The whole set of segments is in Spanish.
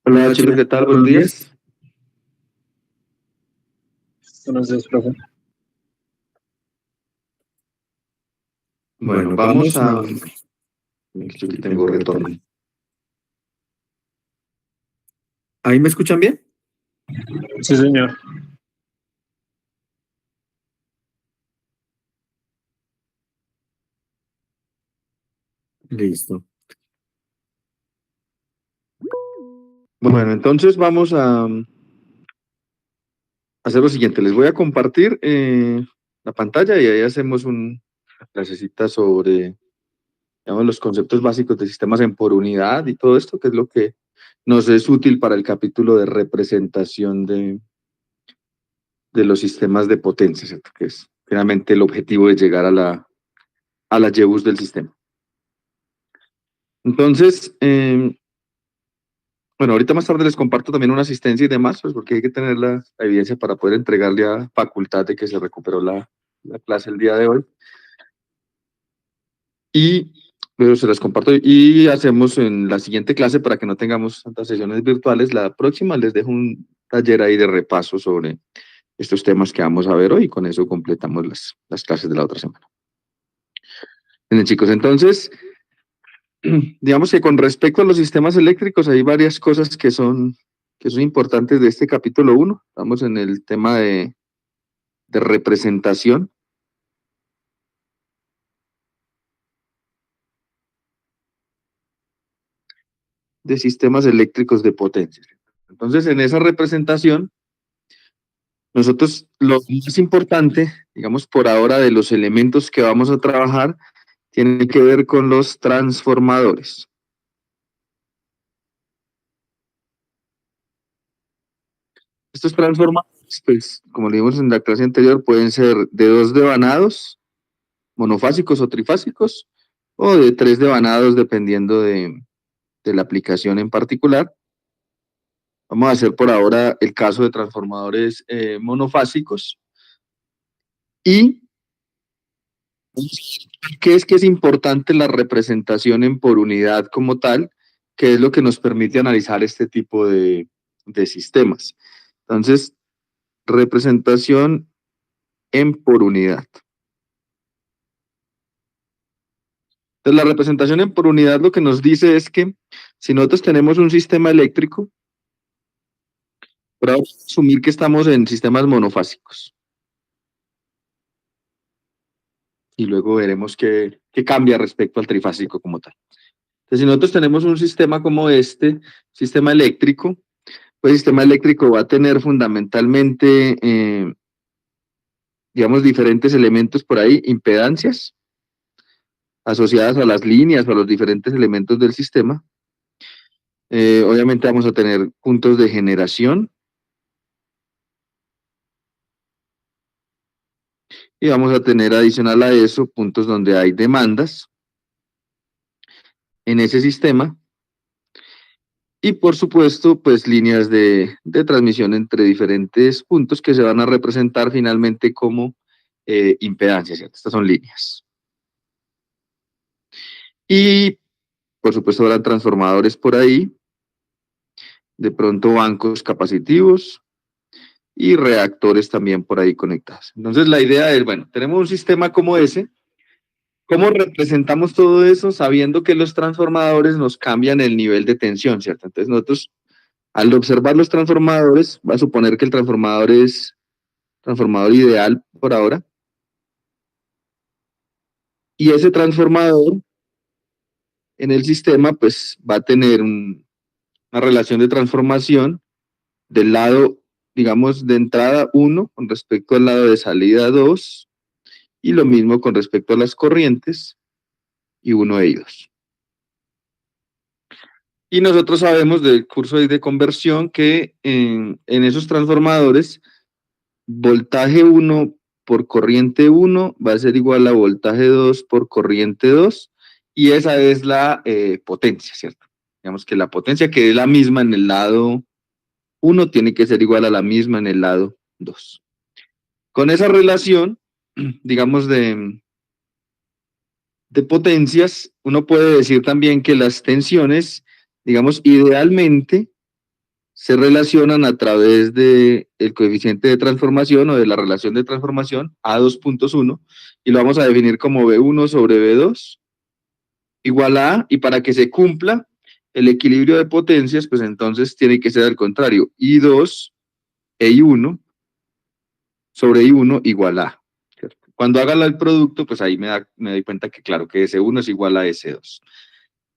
Hola chicos, ¿qué tal? Buenos días. Buenos días, profe. Bueno, vamos a... Yo aquí tengo retorno. ¿Ahí me escuchan bien? Sí, señor. Listo. Bueno, entonces vamos a hacer lo siguiente. Les voy a compartir la pantalla y ahí hacemos una clasecita sobre, digamos, los conceptos básicos de sistemas en por unidad y todo esto, que es lo que nos es útil para el capítulo de representación de los sistemas de potencia, ¿cierto? Que es finalmente el objetivo de llegar a la YEBUS del sistema. Entonces, bueno, ahorita más tarde les comparto también una asistencia y demás, pues porque hay que tener la evidencia para poder entregarle a facultad de que se recuperó la clase el día de hoy. Y luego se las comparto y hacemos en la siguiente clase, para que no tengamos tantas sesiones virtuales, la próxima les dejo un taller ahí de repaso sobre estos temas que vamos a ver hoy, y con eso completamos las clases de la otra semana. Bien, chicos, entonces, digamos que con respecto a los sistemas eléctricos hay varias cosas que son importantes de este capítulo 1. Estamos en el tema de representación. De sistemas eléctricos de potencia. Entonces, en esa representación, nosotros lo más importante, digamos por ahora, de los elementos que vamos a trabajar, tiene que ver con los transformadores. Estos transformadores, pues, como le dimos en la clase anterior, pueden ser de 2 devanados, monofásicos o trifásicos, o de 3 devanados, dependiendo de la aplicación en particular. Vamos a hacer por ahora el caso de transformadores monofásicos. Y ¿qué es que es importante la representación en por unidad como tal? Que es lo que nos permite analizar este tipo de sistemas. Entonces, representación en por unidad. Entonces, la representación en por unidad lo que nos dice es que si nosotros tenemos un sistema eléctrico, vamos a asumir que estamos en sistemas monofásicos. Y luego veremos qué cambia respecto al trifásico como tal. Entonces, si nosotros tenemos un sistema como este, sistema eléctrico, pues el sistema eléctrico va a tener fundamentalmente, digamos, diferentes elementos por ahí, impedancias asociadas a las líneas o a los diferentes elementos del sistema. Obviamente vamos a tener puntos de generación y vamos a tener adicional a eso puntos donde hay demandas en ese sistema. Y por supuesto, pues líneas de transmisión entre diferentes puntos que se van a representar finalmente como impedancias, ¿cierto? Estas son líneas. Y por supuesto habrá transformadores por ahí, de pronto bancos capacitivos y reactores también por ahí conectados. Entonces la idea es, bueno, tenemos un sistema como ese, ¿cómo representamos todo eso? Sabiendo que los transformadores nos cambian el nivel de tensión, ¿cierto? Entonces nosotros, al observar los transformadores, va a suponer que el transformador es transformador ideal por ahora, y ese transformador en el sistema pues va a tener una relación de transformación del lado, digamos, de entrada 1 con respecto al lado de salida 2, y lo mismo con respecto a las corrientes y 1 de ellos. Y nosotros sabemos del curso de conversión que en esos transformadores, voltaje 1 por corriente 1 va a ser igual a voltaje 2 por corriente 2, y esa es la potencia, ¿cierto? Digamos que la potencia que es la misma en el lado 1 tiene que ser igual a la misma en el lado 2. Con esa relación, digamos, de potencias, uno puede decir también que las tensiones, digamos, idealmente se relacionan a través del coeficiente de transformación o de la relación de transformación A2.1, y lo vamos a definir como B1 sobre B2 igual a, y para que se cumpla el equilibrio de potencias, pues entonces tiene que ser al contrario, I2 e I1 sobre I1 igual a, ¿cierto? Cuando haga el producto, pues ahí me doy cuenta que claro, que S1 es igual a S2.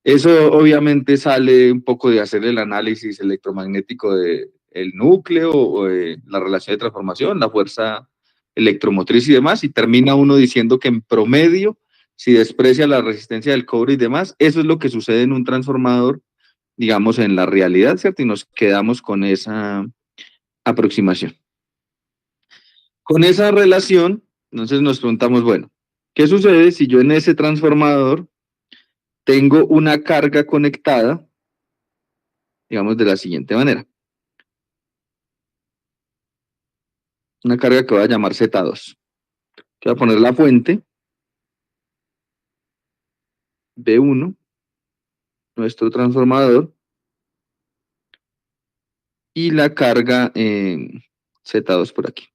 Eso obviamente sale un poco de hacer el análisis electromagnético del núcleo o de la relación de transformación, la fuerza electromotriz y demás, y termina uno diciendo que en promedio, si desprecia la resistencia del cobre y demás, eso es lo que sucede en un transformador, digamos, en la realidad, ¿cierto? Y nos quedamos con esa aproximación. Con esa relación, entonces nos preguntamos, bueno, ¿qué sucede si yo en ese transformador tengo una carga conectada, digamos, de la siguiente manera? Una carga que voy a llamar Z2. Que voy a poner la fuente, B1, nuestro transformador, y la carga Z2 por aquí.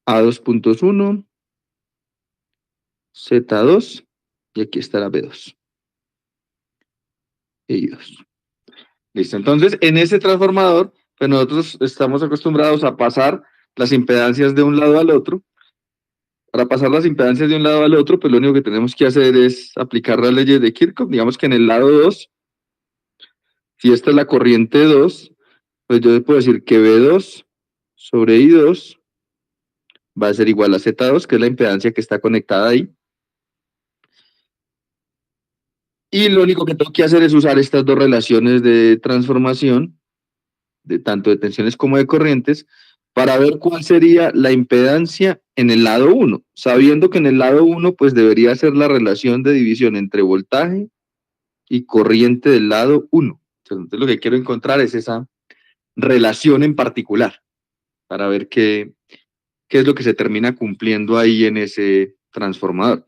A2.1, Z2, y aquí está la B2. I2. Listo, entonces en ese transformador, pues nosotros estamos acostumbrados a pasar las impedancias de un lado al otro. Para pasar las impedancias de un lado al otro, pues lo único que tenemos que hacer es aplicar las leyes de Kirchhoff. Digamos que en el lado 2, si esta es la corriente 2, pues yo puedo decir que B2 sobre I2 va a ser igual a Z2, que es la impedancia que está conectada ahí. Y lo único que tengo que hacer es usar estas dos relaciones de transformación, de tanto de tensiones como de corrientes, para ver cuál sería la impedancia en el lado 1, sabiendo que en el lado 1 pues debería ser la relación de división entre voltaje y corriente del lado 1. Entonces lo que quiero encontrar es esa relación en particular, para ver qué es lo que se termina cumpliendo ahí en ese transformador.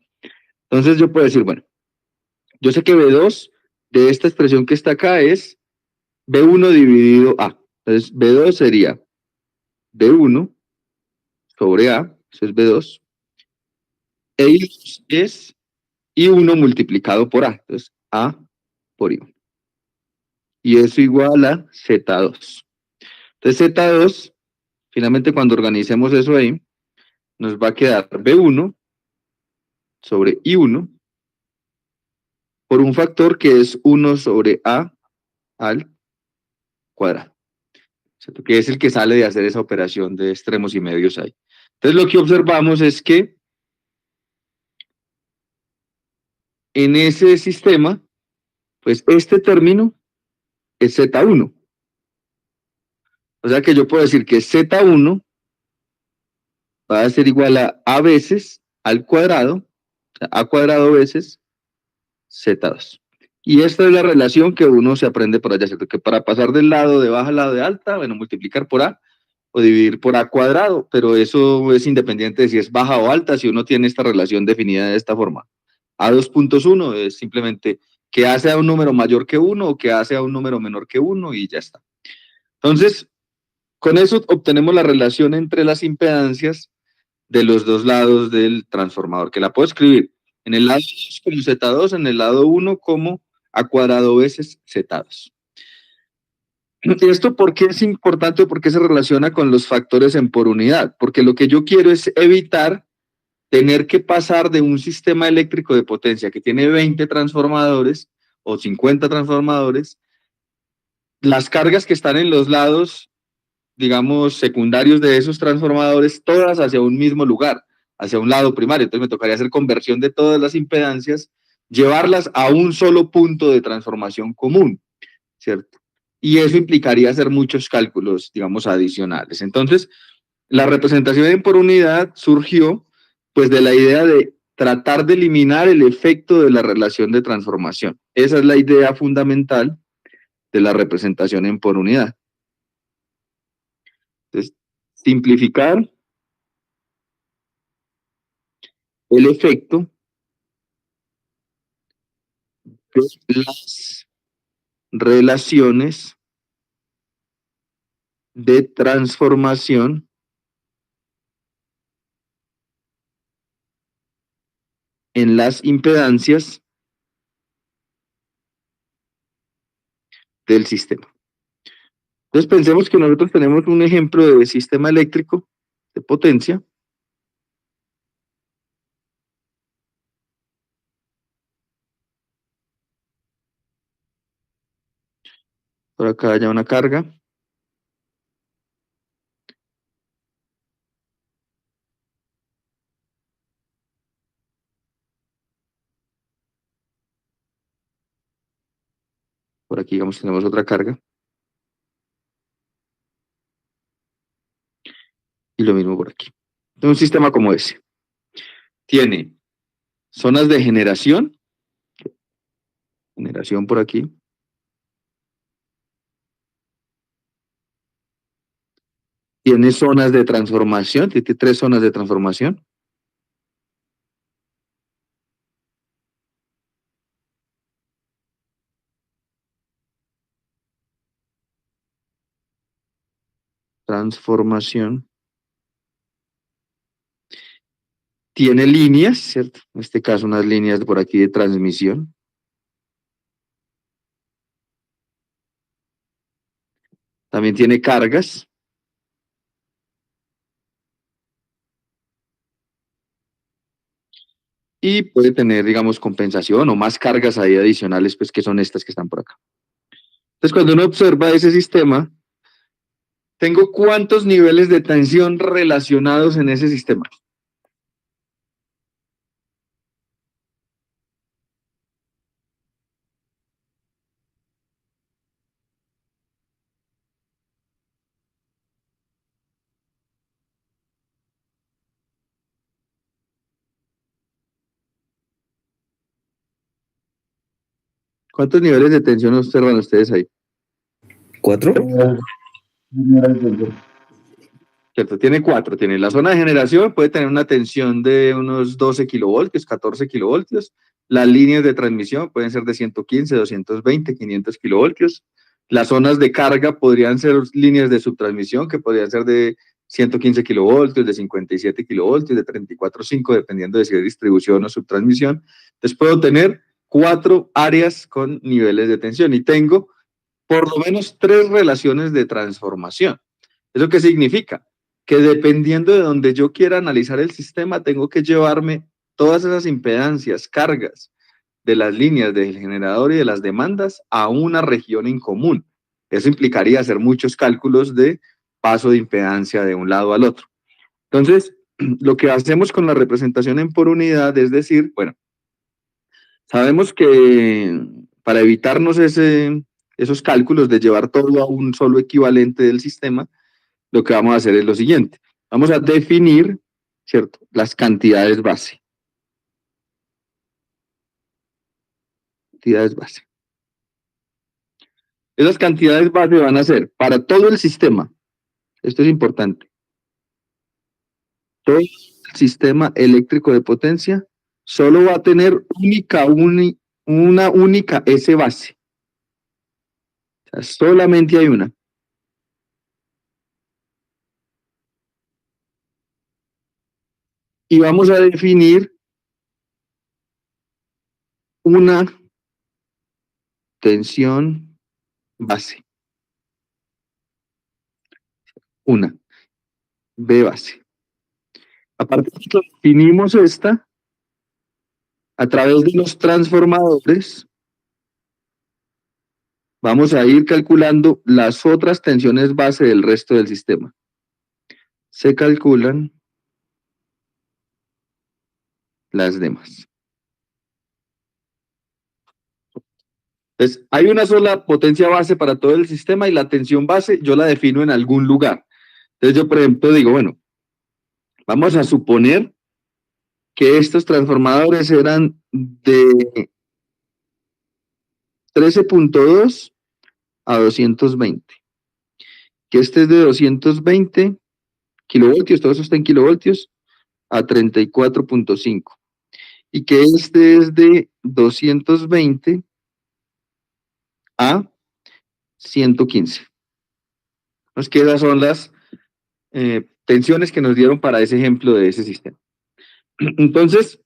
Entonces yo puedo decir, bueno, yo sé que B2 de esta expresión que está acá es B1 dividido A. Entonces B2 sería B1 sobre A, eso es B2, e I2 es I1 multiplicado por A, entonces A por I1. Y eso igual a Z2. Entonces Z2, finalmente cuando organicemos eso ahí, nos va a quedar B1 sobre I1 por un factor que es 1 sobre A al cuadrado, ¿cierto? Que es el que sale de hacer esa operación de extremos y medios ahí. Entonces lo que observamos es que en ese sistema, pues este término es Z1. O sea que yo puedo decir que Z1 va a ser igual a veces al cuadrado, o sea, A cuadrado veces Z2. Y esta es la relación que uno se aprende por allá, ¿cierto? Que para pasar del lado de baja al lado de alta, bueno, multiplicar por A o dividir por A cuadrado, pero eso es independiente de si es baja o alta, si uno tiene esta relación definida de esta forma. A2.1 es simplemente que A sea un número mayor que 1 o que A sea un número menor que 1 y ya está. Entonces, con eso obtenemos la relación entre las impedancias de los dos lados del transformador, que la puedo escribir en el lado 2 como Z2, en el lado 1 como A cuadrado veces Z2. ¿Esto por qué es importante? ¿Por qué se relaciona con los factores en por unidad? Porque lo que yo quiero es evitar tener que pasar de un sistema eléctrico de potencia que tiene 20 transformadores o 50 transformadores, las cargas que están en los lados, digamos, secundarios de esos transformadores, todas hacia un mismo lugar, hacia un lado primario. Entonces me tocaría hacer conversión de todas las impedancias llevarlas a un solo punto de transformación común, ¿cierto? Y eso implicaría hacer muchos cálculos, digamos, adicionales. Entonces, la representación por unidad surgió pues de la idea de tratar de eliminar el efecto de la relación de transformación. Esa es la idea fundamental de la representación en por unidad. Entonces, simplificar el efecto de las relaciones de transformación en las impedancias del sistema. Entonces pensemos que nosotros tenemos un ejemplo de sistema eléctrico de potencia. Por acá haya una carga. Por aquí, digamos, tenemos otra carga. Y lo mismo por aquí. Entonces, un sistema como ese tiene zonas de generación por aquí. Tiene zonas de transformación, tiene 3 zonas de transformación. Transformación. Tiene líneas, ¿cierto? En este caso, unas líneas por aquí de transmisión. También tiene cargas. Y puede tener, digamos, compensación o más cargas ahí adicionales, pues que son estas que están por acá. Entonces, cuando uno observa ese sistema, tengo cuántos niveles de tensión relacionados en ese sistema. ¿Cuántos niveles de tensión observan ustedes ahí? 4. ¿Cierto? Tiene 4. Tiene la zona de generación, puede tener una tensión de unos 12 kilovoltios, 14 kilovoltios. Las líneas de transmisión pueden ser de 115, 220, 500 kilovoltios. Las zonas de carga podrían ser líneas de subtransmisión, que podrían ser de 115 kilovoltios, de 57 kilovoltios, de 34,5, dependiendo de si es distribución o subtransmisión. Entonces puedo tener 4 áreas con niveles de tensión y tengo por lo menos 3 relaciones de transformación. ¿Eso qué significa? Que dependiendo de donde yo quiera analizar el sistema, tengo que llevarme todas esas impedancias, cargas de las líneas del generador y de las demandas a una región en común. Eso implicaría hacer muchos cálculos de paso de impedancia de un lado al otro. Entonces, lo que hacemos con la representación en por unidad es decir, bueno, sabemos que para evitarnos esos cálculos de llevar todo a un solo equivalente del sistema, lo que vamos a hacer es lo siguiente. Vamos a definir, ¿cierto?, las cantidades base. Cantidades base. Esas cantidades base van a ser para todo el sistema. Esto es importante. Todo el sistema eléctrico de potencia solo va a tener una única S base. O sea, solamente hay una. Y vamos a definir una tensión base. Una. B base. A partir de que definimos esta, a través de los transformadores, vamos a ir calculando las otras tensiones base del resto del sistema. Se calculan las demás. Entonces, hay una sola potencia base para todo el sistema y la tensión base yo la defino en algún lugar. Entonces yo, por ejemplo, digo, bueno, vamos a suponer que estos transformadores eran de 13.2 a 220, que este es de 220 kilovoltios, todo eso está en kilovoltios, a 34.5, y que este es de 220 a 115. Entonces, que esas son las tensiones que nos dieron para ese ejemplo de ese sistema. Entonces,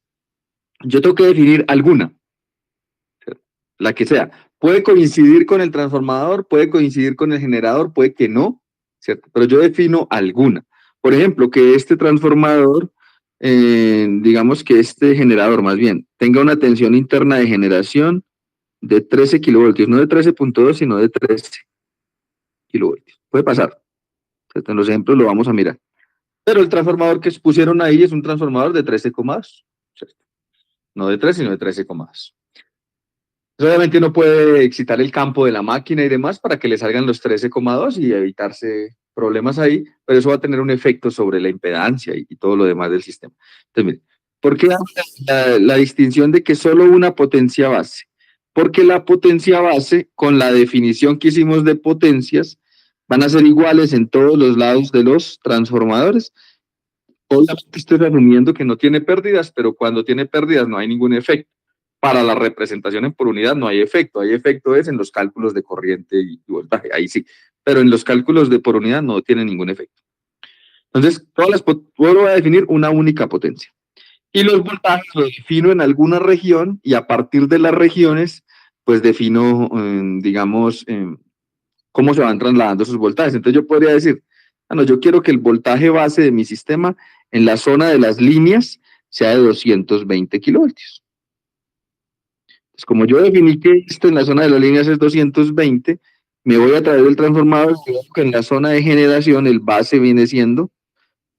yo tengo que definir alguna, la que sea. Puede coincidir con el transformador, puede coincidir con el generador, puede que no, ¿cierto? Pero yo defino alguna. Por ejemplo, que este transformador, digamos que este generador más bien, tenga una tensión interna de generación de 13 kilovoltios, no de 13.2, sino de 13 kilovoltios. Puede pasar. En los ejemplos lo vamos a mirar. Pero el transformador que pusieron ahí es un transformador de 13,2, ¿cierto? No de 13, sino de 13,2. Obviamente uno puede excitar el campo de la máquina y demás para que le salgan los 13,2 y evitarse problemas ahí, pero eso va a tener un efecto sobre la impedancia y todo lo demás del sistema. Entonces, mire, ¿por qué la distinción de que solo una potencia base? Porque la potencia base, con la definición que hicimos de potencias, van a ser iguales en todos los lados de los transformadores. Obviamente estoy asumiendo que no tiene pérdidas, pero cuando tiene pérdidas no hay ningún efecto. Para la representación por unidad no hay efecto es en los cálculos de corriente y voltaje, ahí sí, pero en los cálculos de por unidad no tiene ningún efecto. Entonces, puedo definir una única potencia. Y los voltajes los defino en alguna región y a partir de las regiones, pues defino, digamos, cómo se van trasladando esos voltajes. Entonces yo podría decir, no, yo quiero que el voltaje base de mi sistema en la zona de las líneas sea de 220 kilovoltios. Pues como yo definí que esto en la zona de las líneas es 220, me voy a través del transformador, que en la zona de generación el base viene siendo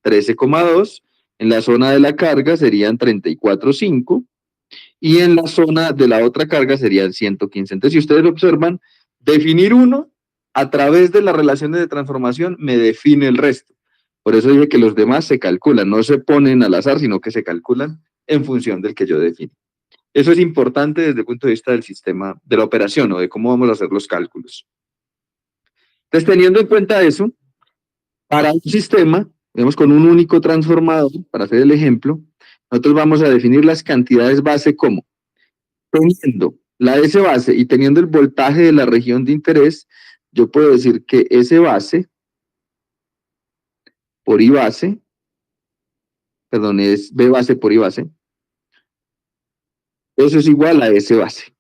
13,2, en la zona de la carga serían 34,5 y en la zona de la otra carga serían 115. Entonces, si ustedes observan, definir uno a través de las relaciones de transformación me define el resto. Por eso dije que los demás se calculan, no se ponen al azar, sino que se calculan en función del que yo defino. Eso es importante desde el punto de vista del sistema, de la operación o de cómo vamos a hacer los cálculos. Entonces, teniendo en cuenta eso, para un sistema, digamos con un único transformador, para hacer el ejemplo, nosotros vamos a definir las cantidades base como, teniendo la S base y teniendo el voltaje de la región de interés, yo puedo decir que S base por I base, perdón, es B base por I base, eso es igual a S base.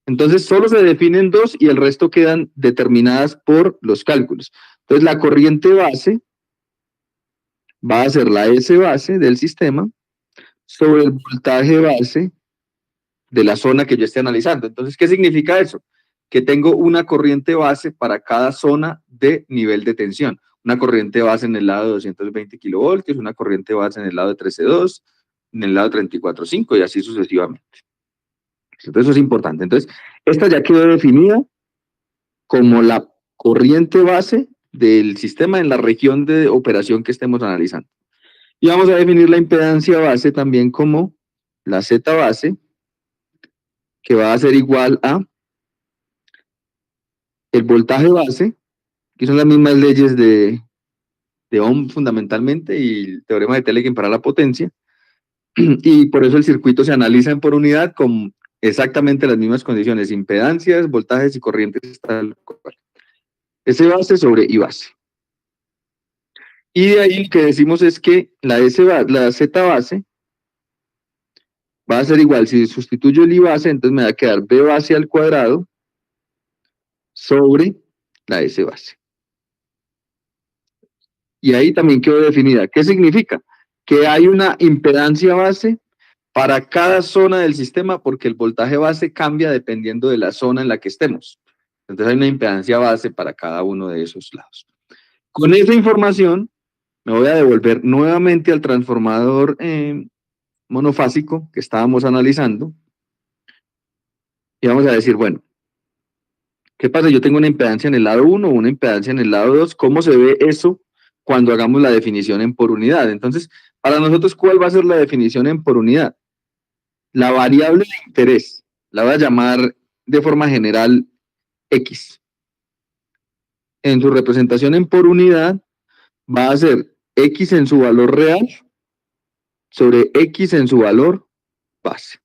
Entonces solo se definen dos y el resto quedan determinadas por los cálculos. Entonces la corriente base va a ser la S base del sistema sobre el voltaje base de la zona que yo esté analizando. Entonces, ¿qué significa eso? Que tengo una corriente base para cada zona de nivel de tensión. Una corriente base en el lado de 220 kilovoltios, una corriente base en el lado de 13,2, en el lado de 34,5 y así sucesivamente. Entonces, eso es importante. Entonces, esta ya quedó definida como la corriente base del sistema en la región de operación que estemos analizando. Y vamos a definir la impedancia base también como la Z base, que va a ser igual a el voltaje base, que son las mismas leyes de Ohm fundamentalmente y el teorema de Telequin para la potencia, y por eso el circuito se analiza por unidad con exactamente las mismas condiciones, impedancias, voltajes y corrientes tal cual. S base sobre I base. Y de ahí lo que decimos es que la Z base va a ser igual, si sustituyo el I base, entonces me va a quedar B base al cuadrado sobre la S base. Y ahí también quedó definida. ¿Qué significa? Que hay una impedancia base para cada zona del sistema porque el voltaje base cambia dependiendo de la zona en la que estemos. Entonces hay una impedancia base para cada uno de esos lados. Con esa información me voy a devolver nuevamente al transformador monofásico que estábamos analizando Y vamos a decir, bueno, ¿qué pasa? Yo tengo una impedancia en el lado 1, una impedancia en el lado 2. ¿Cómo se ve eso cuando hagamos la definición en por unidad? Entonces, para nosotros, ¿cuál va a ser la definición en por unidad? La variable de interés, la voy a llamar de forma general X. En su representación en por unidad, va a ser X en su valor real sobre X en su valor base.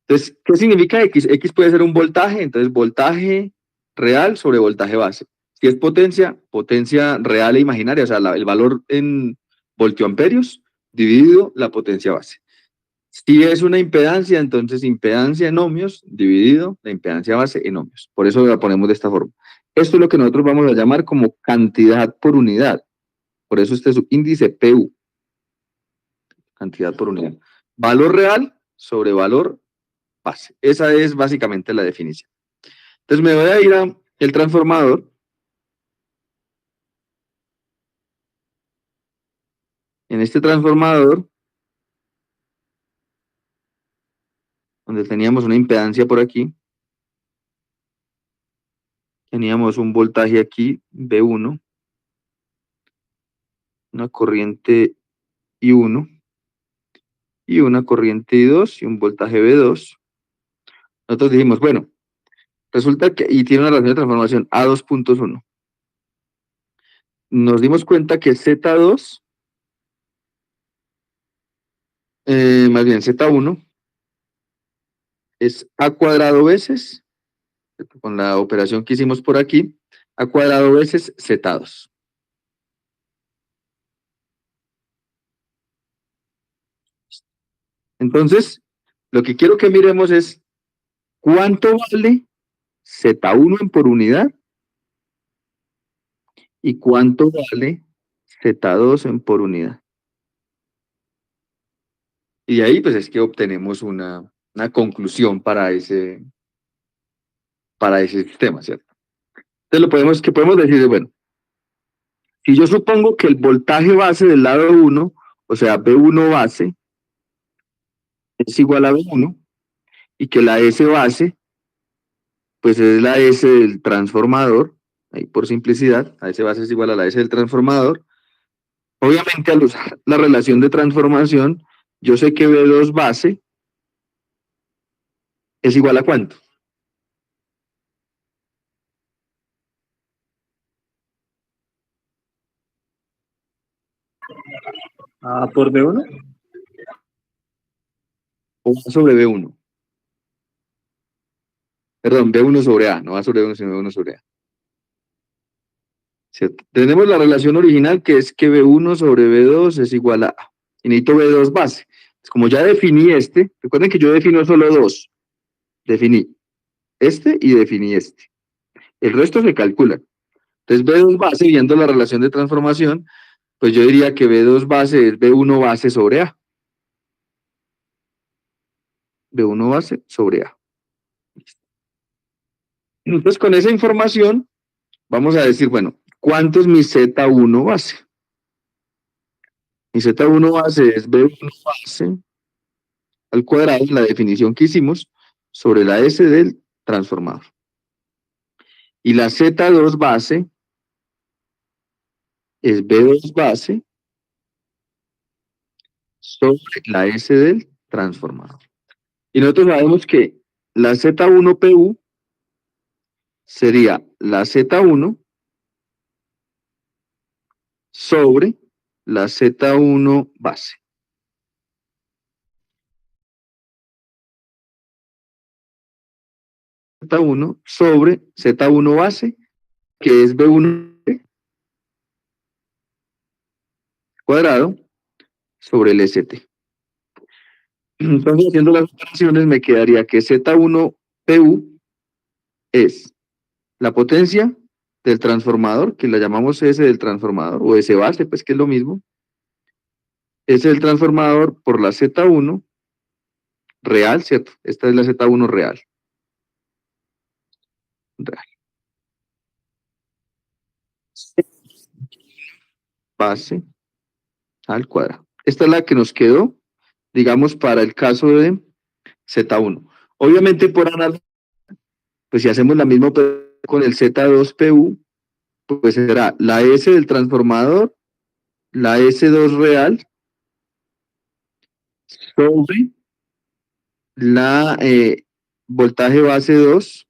Entonces, ¿qué significa X? X puede ser un voltaje, entonces voltaje real sobre voltaje base. Si es potencia, potencia real e imaginaria, o sea, el valor en voltioamperios dividido la potencia base. Si es una impedancia, entonces impedancia en ohmios dividido la impedancia base en ohmios. Por eso la ponemos de esta forma. Esto es lo que nosotros vamos a llamar como cantidad por unidad. Por eso este es su índice PU. Cantidad por unidad. Valor real sobre valor base. Esa es básicamente la definición. Entonces me voy a ir al transformador. En este transformador, donde teníamos una impedancia por aquí, teníamos un voltaje aquí, V1, una corriente I1, y una corriente I2 y un voltaje V2. Nosotros dijimos, bueno, resulta que, y tiene una relación de transformación A2.1. Nos dimos cuenta que Z2, más bien Z1, es A cuadrado veces, con la operación que hicimos por aquí, A cuadrado veces Z2. Entonces, lo que quiero que miremos es cuánto vale Z1 en por unidad y cuánto vale Z2 en por unidad. Y ahí pues es que obtenemos una conclusión para ese sistema, ¿cierto? Entonces que podemos decir, bueno, si yo supongo que el voltaje base del lado 1, o sea, V1 base, es igual a V1, y que la S base, pues es la S del transformador, ahí por simplicidad, la S base es igual a la S del transformador. Obviamente al usar la relación de transformación, yo sé que V2 base es igual a ¿cuánto? A por B1. O A sobre V1. Perdón, V1 sobre A, no A sobre V1, sino V1 sobre A. ¿Cierto? Tenemos la relación original que es que V1 sobre V2 es igual a A. Y necesito V2 base. Como ya definí este, recuerden que yo defino solo dos. Definí este y definí este. El resto se calcula. Entonces V2 base, viendo la relación de transformación, pues yo diría que V2 base es V1 base sobre A. V1 base sobre A. Entonces con esa información vamos a decir, bueno, ¿cuánto es mi Z1 base? Mi Z1 base es V1 base al cuadrado, en la definición que hicimos, sobre la S del transformador. Y la Z2 base es B2 base sobre la S del transformador. Y nosotros sabemos que la Z1PU sería la Z1 sobre la Z1 base. Z1 sobre Z1 base, que es B1 cuadrado sobre el ST. Entonces, haciendo las operaciones, me quedaría que Z1PU es la potencia del transformador, que la llamamos S del transformador, o S base, pues que es lo mismo. S del transformador por la Z1 real, ¿cierto? Esta es la Z1 real. Real. Base al cuadrado. Esta es la que nos quedó, digamos, para el caso de Z1. Obviamente por analogía, pues si hacemos la misma operación con el Z2PU, pues será la S del transformador, la S2 real, sobre la voltaje base 2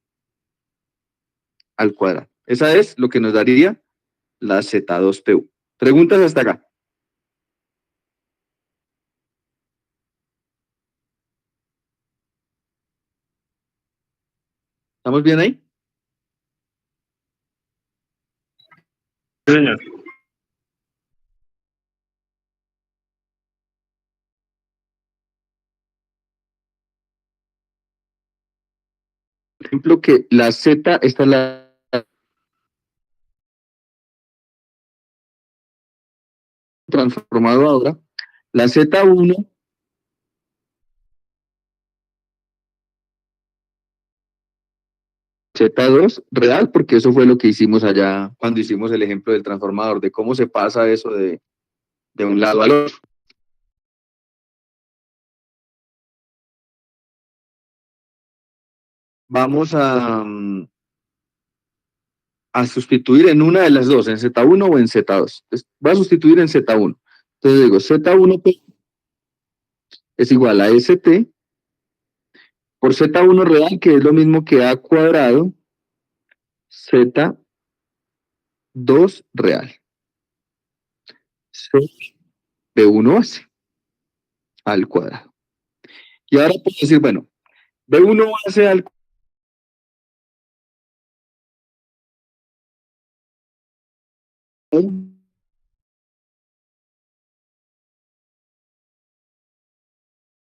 al cuadrado. Esa es lo que nos daría la Z2PU. Preguntas hasta acá. ¿Estamos bien ahí? Sí, señor. Por ejemplo, que la Z, esta es la transformado ahora, la Z1, Z2 real, porque eso fue lo que hicimos allá cuando hicimos el ejemplo del transformador, de cómo se pasa eso de un lado al otro. Vamos a sustituir en una de las dos, en Z1 o en Z2. Entonces, va a sustituir en Z1. Entonces digo, Z1P es igual a ST por Z1 real, que es lo mismo que A cuadrado, Z2 real. B1 base al cuadrado. Y ahora puedo decir, bueno, B1 base al cuadrado.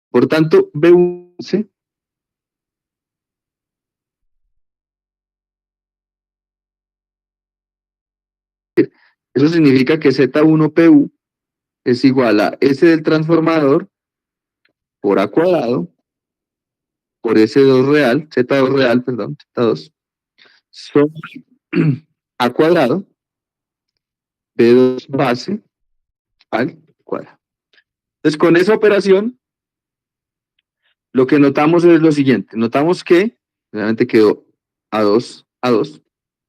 Por tanto, B1 base eso significa que Z1PU es igual a S del transformador por A cuadrado por S2 real, Z2 real, perdón, Z2, sobre A cuadrado, B2 base al cuadrado. Entonces, con esa operación, lo que notamos es lo siguiente. Notamos que, realmente quedó A2,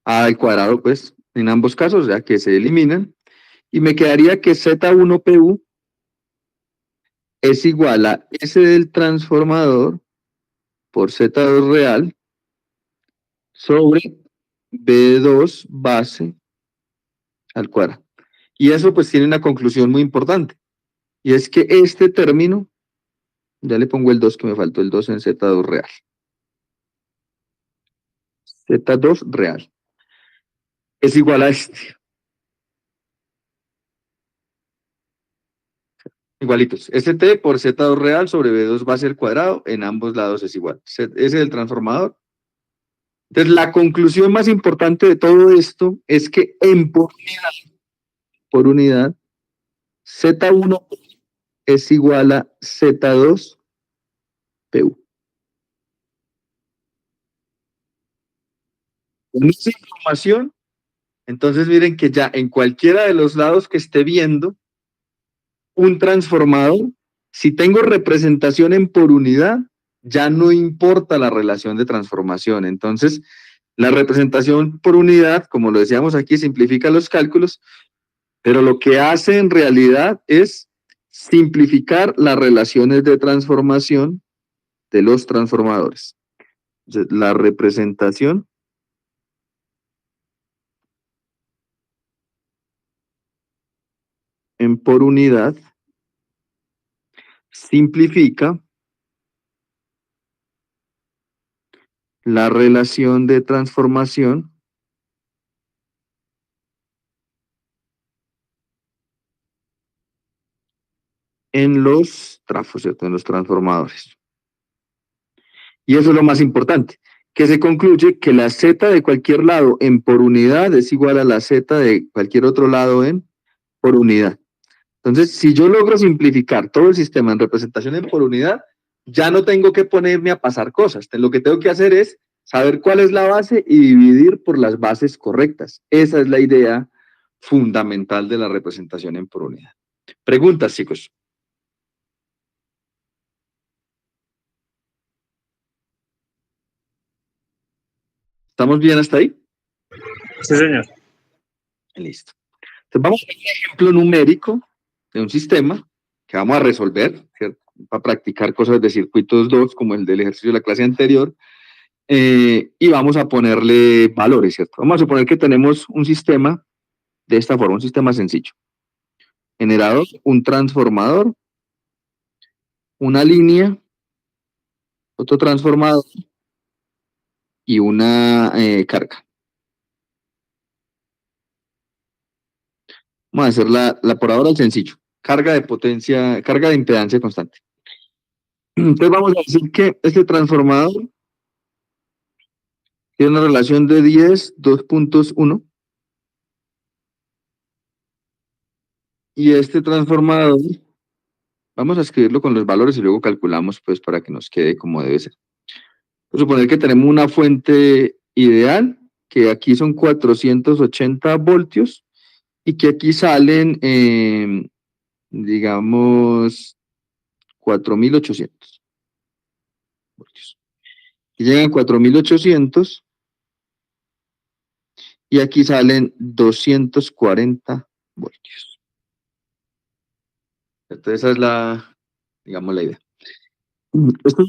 A al cuadrado, pues, en ambos casos, ya que se eliminan. Y me quedaría que Z1PU es igual a S del transformador por Z2 real sobre B2 base al cuadrado. Y eso pues tiene una conclusión muy importante. Y es que este término, ya le pongo el 2 que me faltó el 2 en Z2 real. Z2 real es igual a este. Igualitos. ST por Z2 real sobre B2 base al cuadrado, en ambos lados es igual. Ese es el transformador. Entonces, la conclusión más importante de todo esto es que en por unidad Z1 es igual a Z2 PU. Con esa información, entonces miren que ya en cualquiera de los lados que esté viendo un transformador, si tengo representación en por unidad, ya no importa la relación de transformación. Entonces, la representación por unidad, como lo decíamos aquí, simplifica los cálculos, pero lo que hace en realidad es simplificar las relaciones de transformación de los transformadores. Entonces, la representación en por unidad simplifica la relación de transformación en los trafos, ¿cierto? En los transformadores. Y eso es lo más importante, que se concluye que la Z de cualquier lado en por unidad es igual a la Z de cualquier otro lado en por unidad. Entonces, si yo logro simplificar todo el sistema en representación en por unidad, ya no tengo que ponerme a pasar cosas. Lo que tengo que hacer es saber cuál es la base y dividir por las bases correctas. Esa es la idea fundamental de la representación en por unidad. Preguntas, chicos. ¿Estamos bien hasta ahí? Sí, señor. Listo. Entonces vamos a ver un ejemplo numérico de un sistema que vamos a resolver, ¿cierto? Para practicar cosas de circuitos 2, como el del ejercicio de la clase anterior, y vamos a ponerle valores, ¿cierto? Vamos a suponer que tenemos un sistema de esta forma, un sistema sencillo. Generador, un transformador, una línea, otro transformador y una carga. Vamos a hacer la por ahora el sencillo. Carga de potencia, carga de impedancia constante. Entonces vamos a decir que este transformador tiene una relación de 10, 2.1. Y este transformador, vamos a escribirlo con los valores y luego calculamos pues para que nos quede como debe ser. Vamos a suponer que tenemos una fuente ideal, que aquí son 480 voltios y que aquí salen, digamos, 4800 voltios. Y llegan 4800 y aquí salen 240 voltios. Entonces esa es la, digamos, la idea. Esto es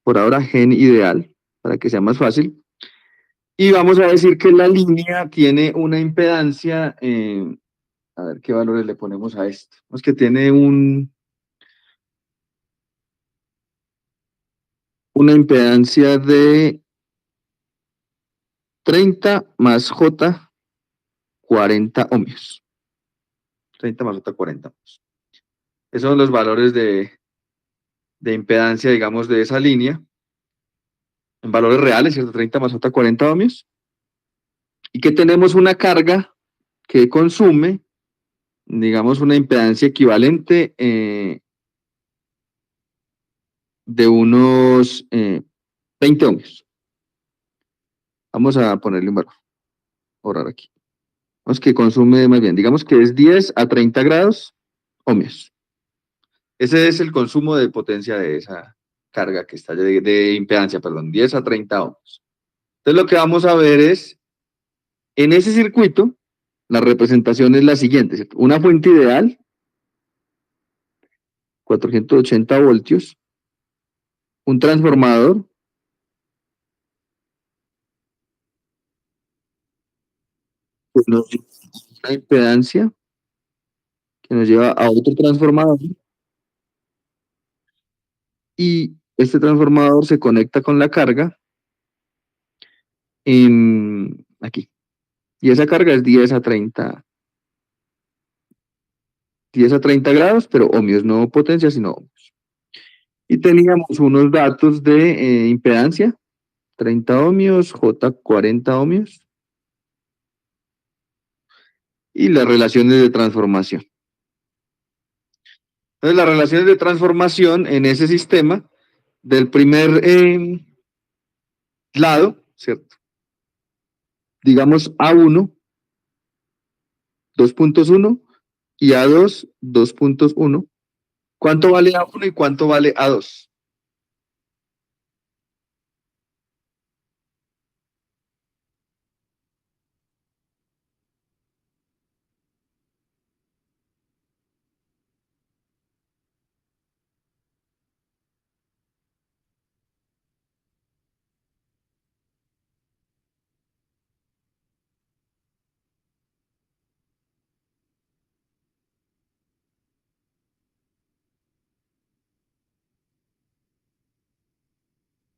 por ahora gen ideal, para que sea más fácil. Y vamos a decir que la línea tiene una impedancia, a ver qué valores le ponemos a esto. Es que tiene una impedancia de 30 más J, 40 ohmios. 30 más J, 40 ohmios. Esos son los valores de impedancia, digamos, de esa línea. En valores reales, ¿cierto? 30 más J, 40 ohmios. Y que tenemos una carga que consume, digamos, una impedancia equivalente de unos 20 ohmios. Vamos a ponerle un valor, ahorrar aquí. Vamos que consume más bien, digamos que es 10 a 30 grados ohmios. Ese es el consumo de potencia de esa carga que está de impedancia, perdón, 10 a 30 ohmios. Entonces lo que vamos a ver es, en ese circuito, la representación es la siguiente, ¿cierto? Una fuente ideal, 480 voltios, un transformador, que nos lleva a una impedancia que nos lleva a otro transformador y este transformador se conecta con la carga aquí. Y esa carga es 10 a 30 grados, pero ohmios, no potencia, sino ohmios. Y teníamos unos datos de impedancia, 30 ohmios, J 40 ohmios, y las relaciones de transformación. Entonces, las relaciones de transformación en ese sistema, del primer lado, ¿cierto? Digamos A1, 2.1 y A2, 2.1. ¿Cuánto vale A1 y cuánto vale A2?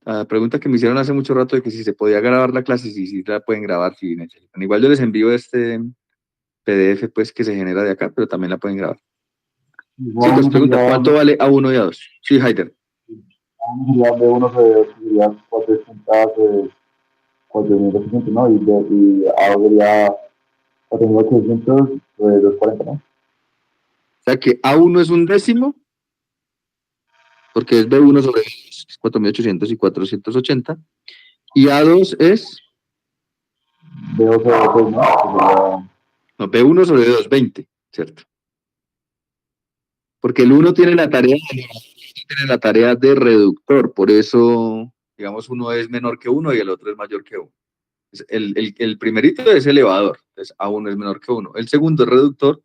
La pregunta que me hicieron hace mucho rato de que si se podía grabar la clase, sí la pueden grabar si necesitan. Igual yo les envío este PDF pues que se genera de acá, pero también la pueden grabar. Sí, entonces pregunta, ¿cuánto vale A1 y A2? Sí, Haider. Unidad de uno sería 400, ¿no? Y ahora sería 4800, 240, ¿no? O sea que A1 es un décimo, porque es B1 sobre 4800 y 480, y A2 es B2 sobre 2, ¿no? no, B1 sobre 220, ¿cierto? Porque el 1 tiene la tarea de reductor, por eso Digamos, uno es menor que uno y el otro es mayor que uno. El primerito es elevador, entonces A1 es menor que uno. El segundo es reductor,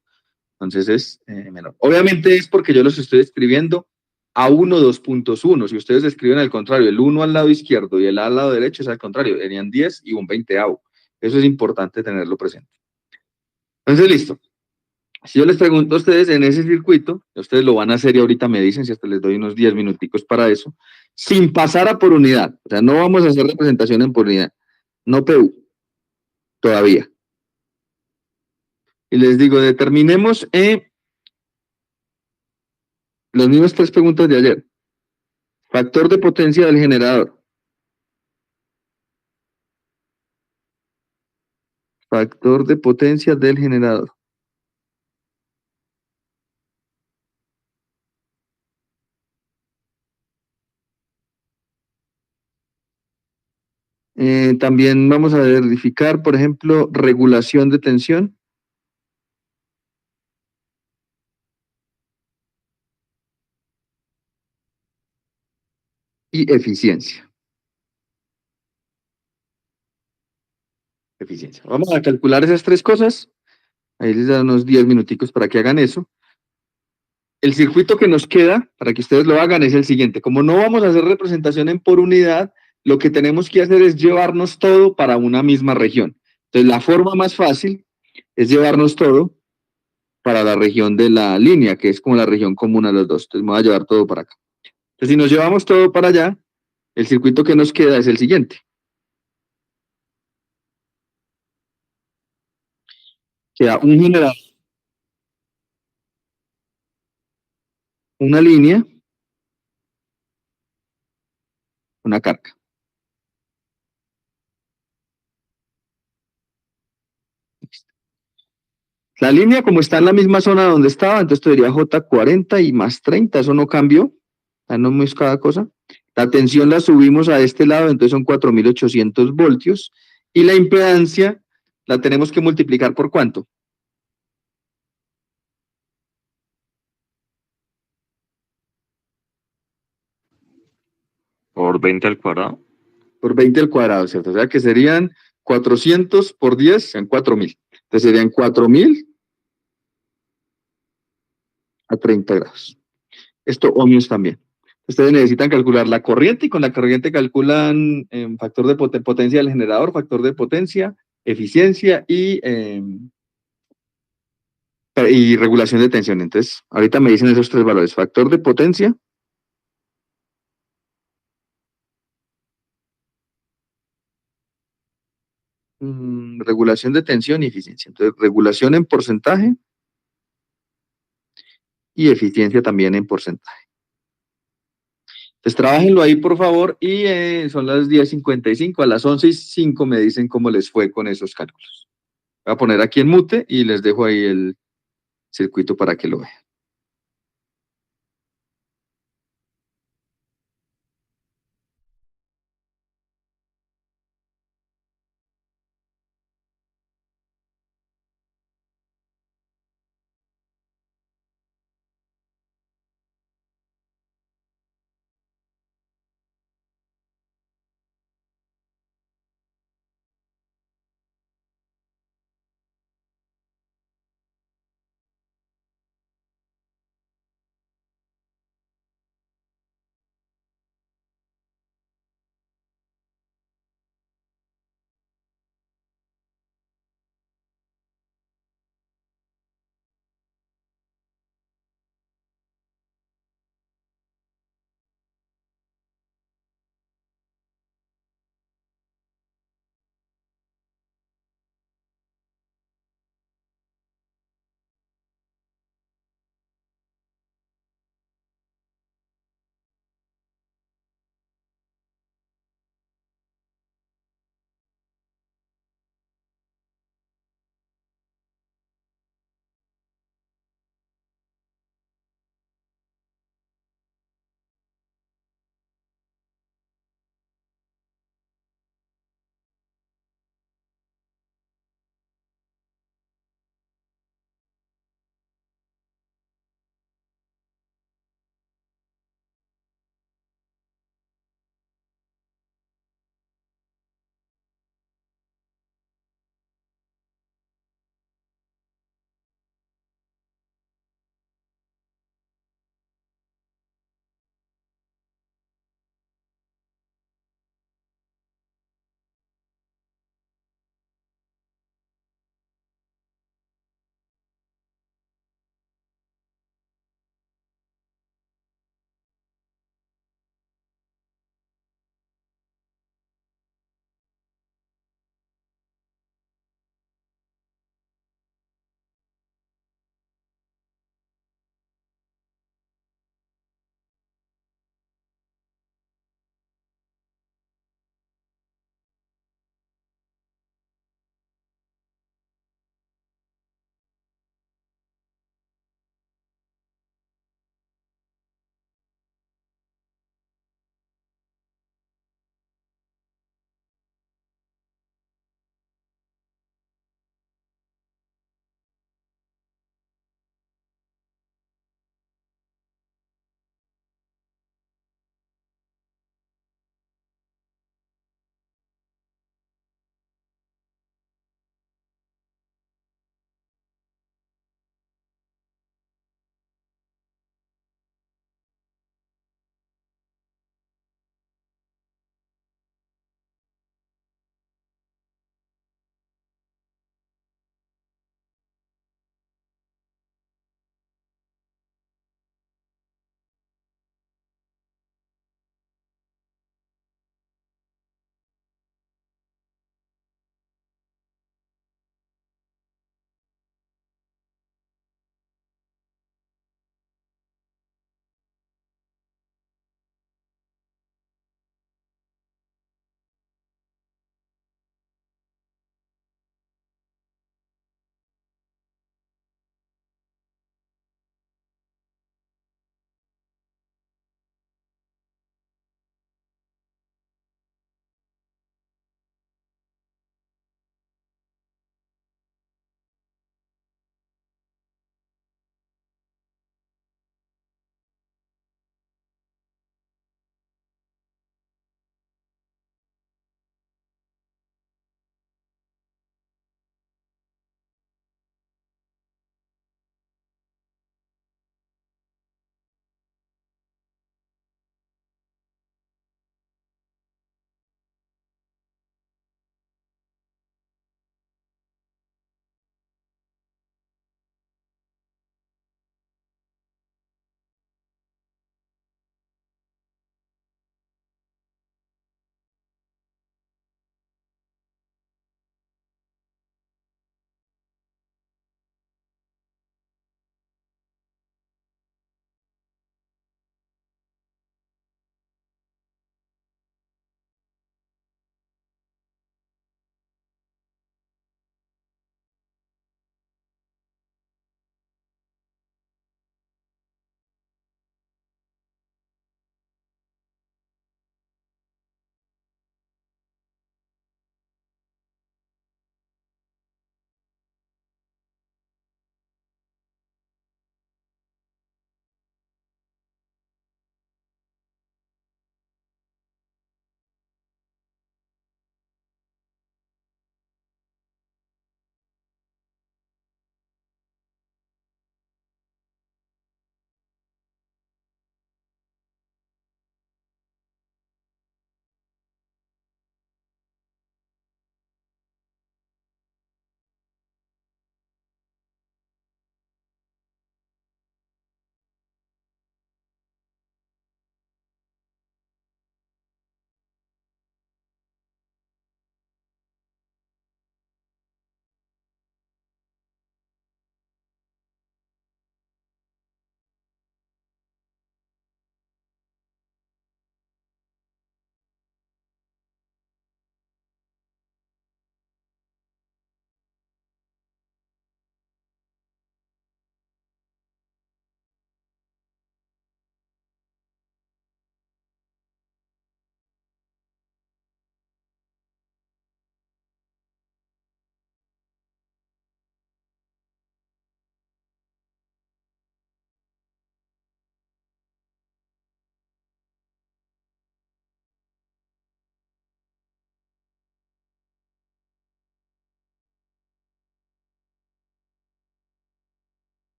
entonces es menor. Obviamente es porque yo los estoy escribiendo A1 2.1. Si ustedes escriben al contrario, el 1 al lado izquierdo y el A al lado derecho es al contrario, serían 10 y un 20avo. Eso es importante tenerlo presente. Entonces, listo. Si yo les pregunto a ustedes en ese circuito, ustedes lo van a hacer y ahorita me dicen si hasta les doy unos 10 minuticos para eso, sin pasar a por unidad. O sea, no vamos a hacer representación en por unidad. No PU, todavía. Y les digo, determinemos las mismas tres preguntas de ayer. Factor de potencia del generador. Factor de potencia del generador. También vamos a verificar, por ejemplo, regulación de tensión y eficiencia. Eficiencia. Vamos a calcular esas tres cosas. Ahí les da unos 10 minuticos para que hagan eso. El circuito que nos queda, para que ustedes lo hagan, es el siguiente. Como no vamos a hacer representación en por unidad, lo que tenemos que hacer es llevarnos todo para una misma región. Entonces, la forma más fácil es llevarnos todo para la región de la línea, que es como la región común a los dos. Entonces, me voy a llevar todo para acá. Entonces, si nos llevamos todo para allá, el circuito que nos queda es el siguiente. Queda un generador, una línea, una carga. La línea, como está en la misma zona donde estaba, entonces te diría J40 y más 30, eso no cambió, ya no es cada cosa. La tensión la subimos a este lado, entonces son 4800 voltios. Y la impedancia la tenemos que multiplicar por ¿cuánto? Por 20 al cuadrado. Por 20 al cuadrado, ¿cierto? O sea que serían 400 por 10, sean 4000. Entonces serían 4000 a 30 grados. Esto ohmios también. Ustedes necesitan calcular la corriente y con la corriente calculan factor de potencia del generador, factor de potencia, eficiencia y regulación de tensión. Entonces, ahorita me dicen esos tres valores. Factor de potencia, regulación de tensión y eficiencia. Entonces, regulación en porcentaje y eficiencia también en porcentaje. Entonces, trabajenlo ahí, por favor, y son las 10:55. A las 11:05 me dicen cómo les fue con esos cálculos. Voy a poner aquí en mute y les dejo ahí el circuito para que lo vean.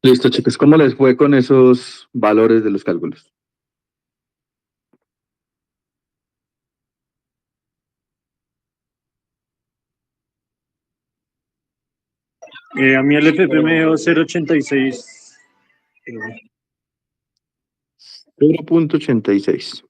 Listo, chicos, ¿cómo les fue con esos valores de los cálculos? A mí el FP me dio 0,86. 0,86.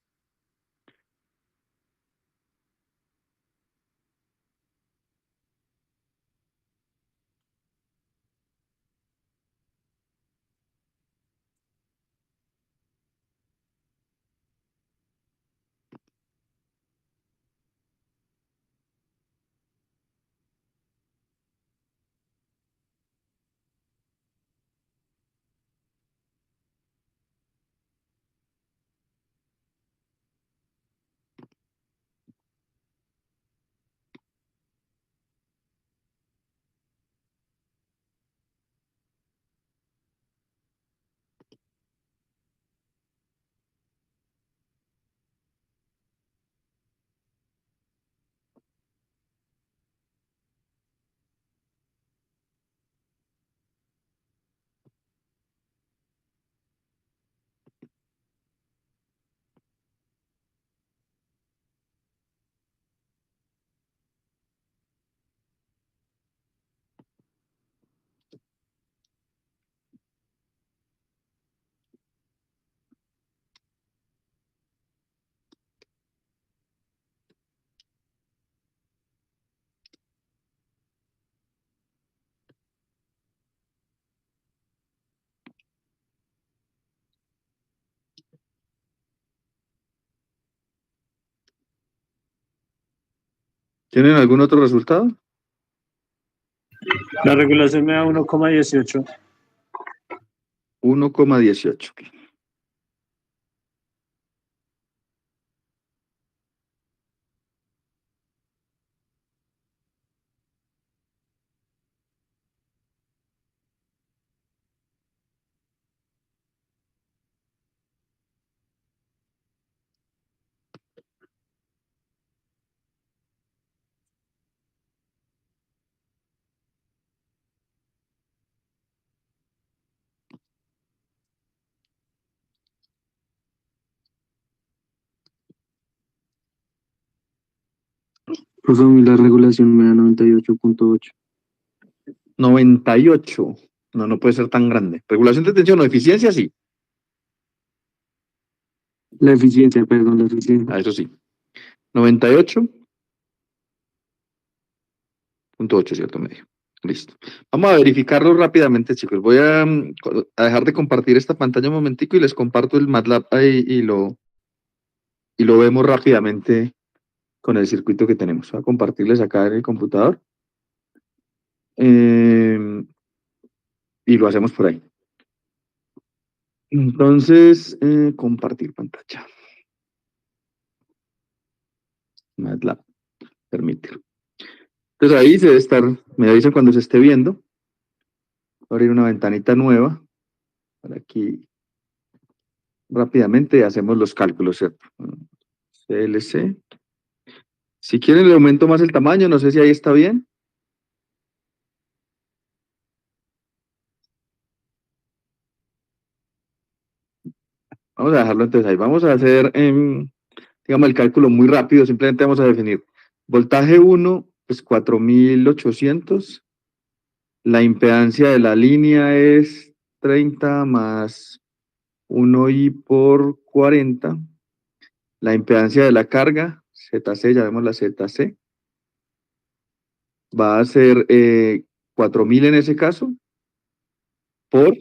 ¿Tienen algún otro resultado? La regulación me da 1,18. 1,18. Profe, a mí la regulación me da 98.8. 98. No, no puede ser tan grande. Regulación de tensión o eficiencia, sí. La eficiencia, perdón, la eficiencia. Eso sí. 98.8, cierto medio. Listo. Vamos a verificarlo rápidamente, chicos. Voy a dejar de compartir esta pantalla un momentico y les comparto el MATLAB ahí y lo vemos rápidamente con el circuito que tenemos. Voy a compartirles acá en el computador. Y lo hacemos por ahí. Entonces, compartir pantalla. MATLAB, permitir. Entonces ahí se debe estar, me avisa cuando se esté viendo. Voy a abrir una ventanita nueva. Por aquí rápidamente hacemos los cálculos, ¿cierto? CLC. Si quieren le aumento más el tamaño, no sé si ahí está bien. Vamos a dejarlo entonces ahí. Vamos a hacer, digamos, el cálculo muy rápido. Simplemente vamos a definir voltaje 1, pues 4800. La impedancia de la línea es 30 más 1i por 40. La impedancia de la carga, ZC, ya vemos la ZC, va a ser 4000 en ese caso, por,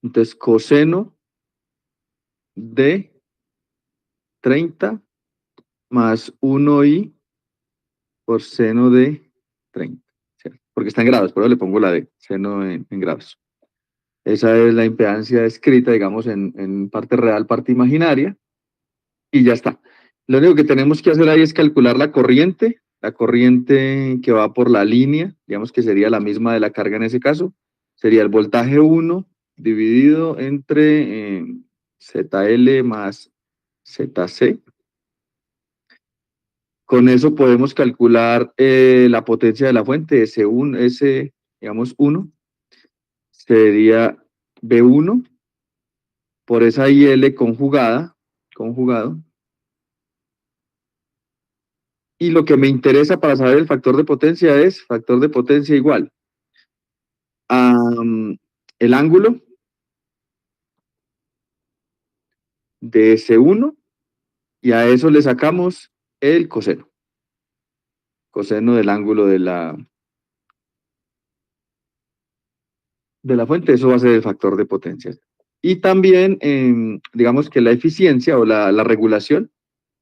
entonces, coseno de 30 más 1i por seno de 30, ¿cierto? Porque está en grados, pero le pongo la de seno en grados. Esa es la impedancia escrita, digamos, en parte real, parte imaginaria, y ya está. Lo único que tenemos que hacer ahí es calcular la corriente que va por la línea, digamos que sería la misma de la carga en ese caso, sería el voltaje 1 dividido entre ZL más ZC. Con eso podemos calcular la potencia de la fuente, S1, digamos 1, sería B1 por esa IL conjugado. Y lo que me interesa para saber el factor de potencia es factor de potencia igual a el ángulo de S1 y a eso le sacamos el coseno. Coseno del ángulo de la fuente, eso va a ser el factor de potencia. Y también, digamos que la eficiencia o la regulación,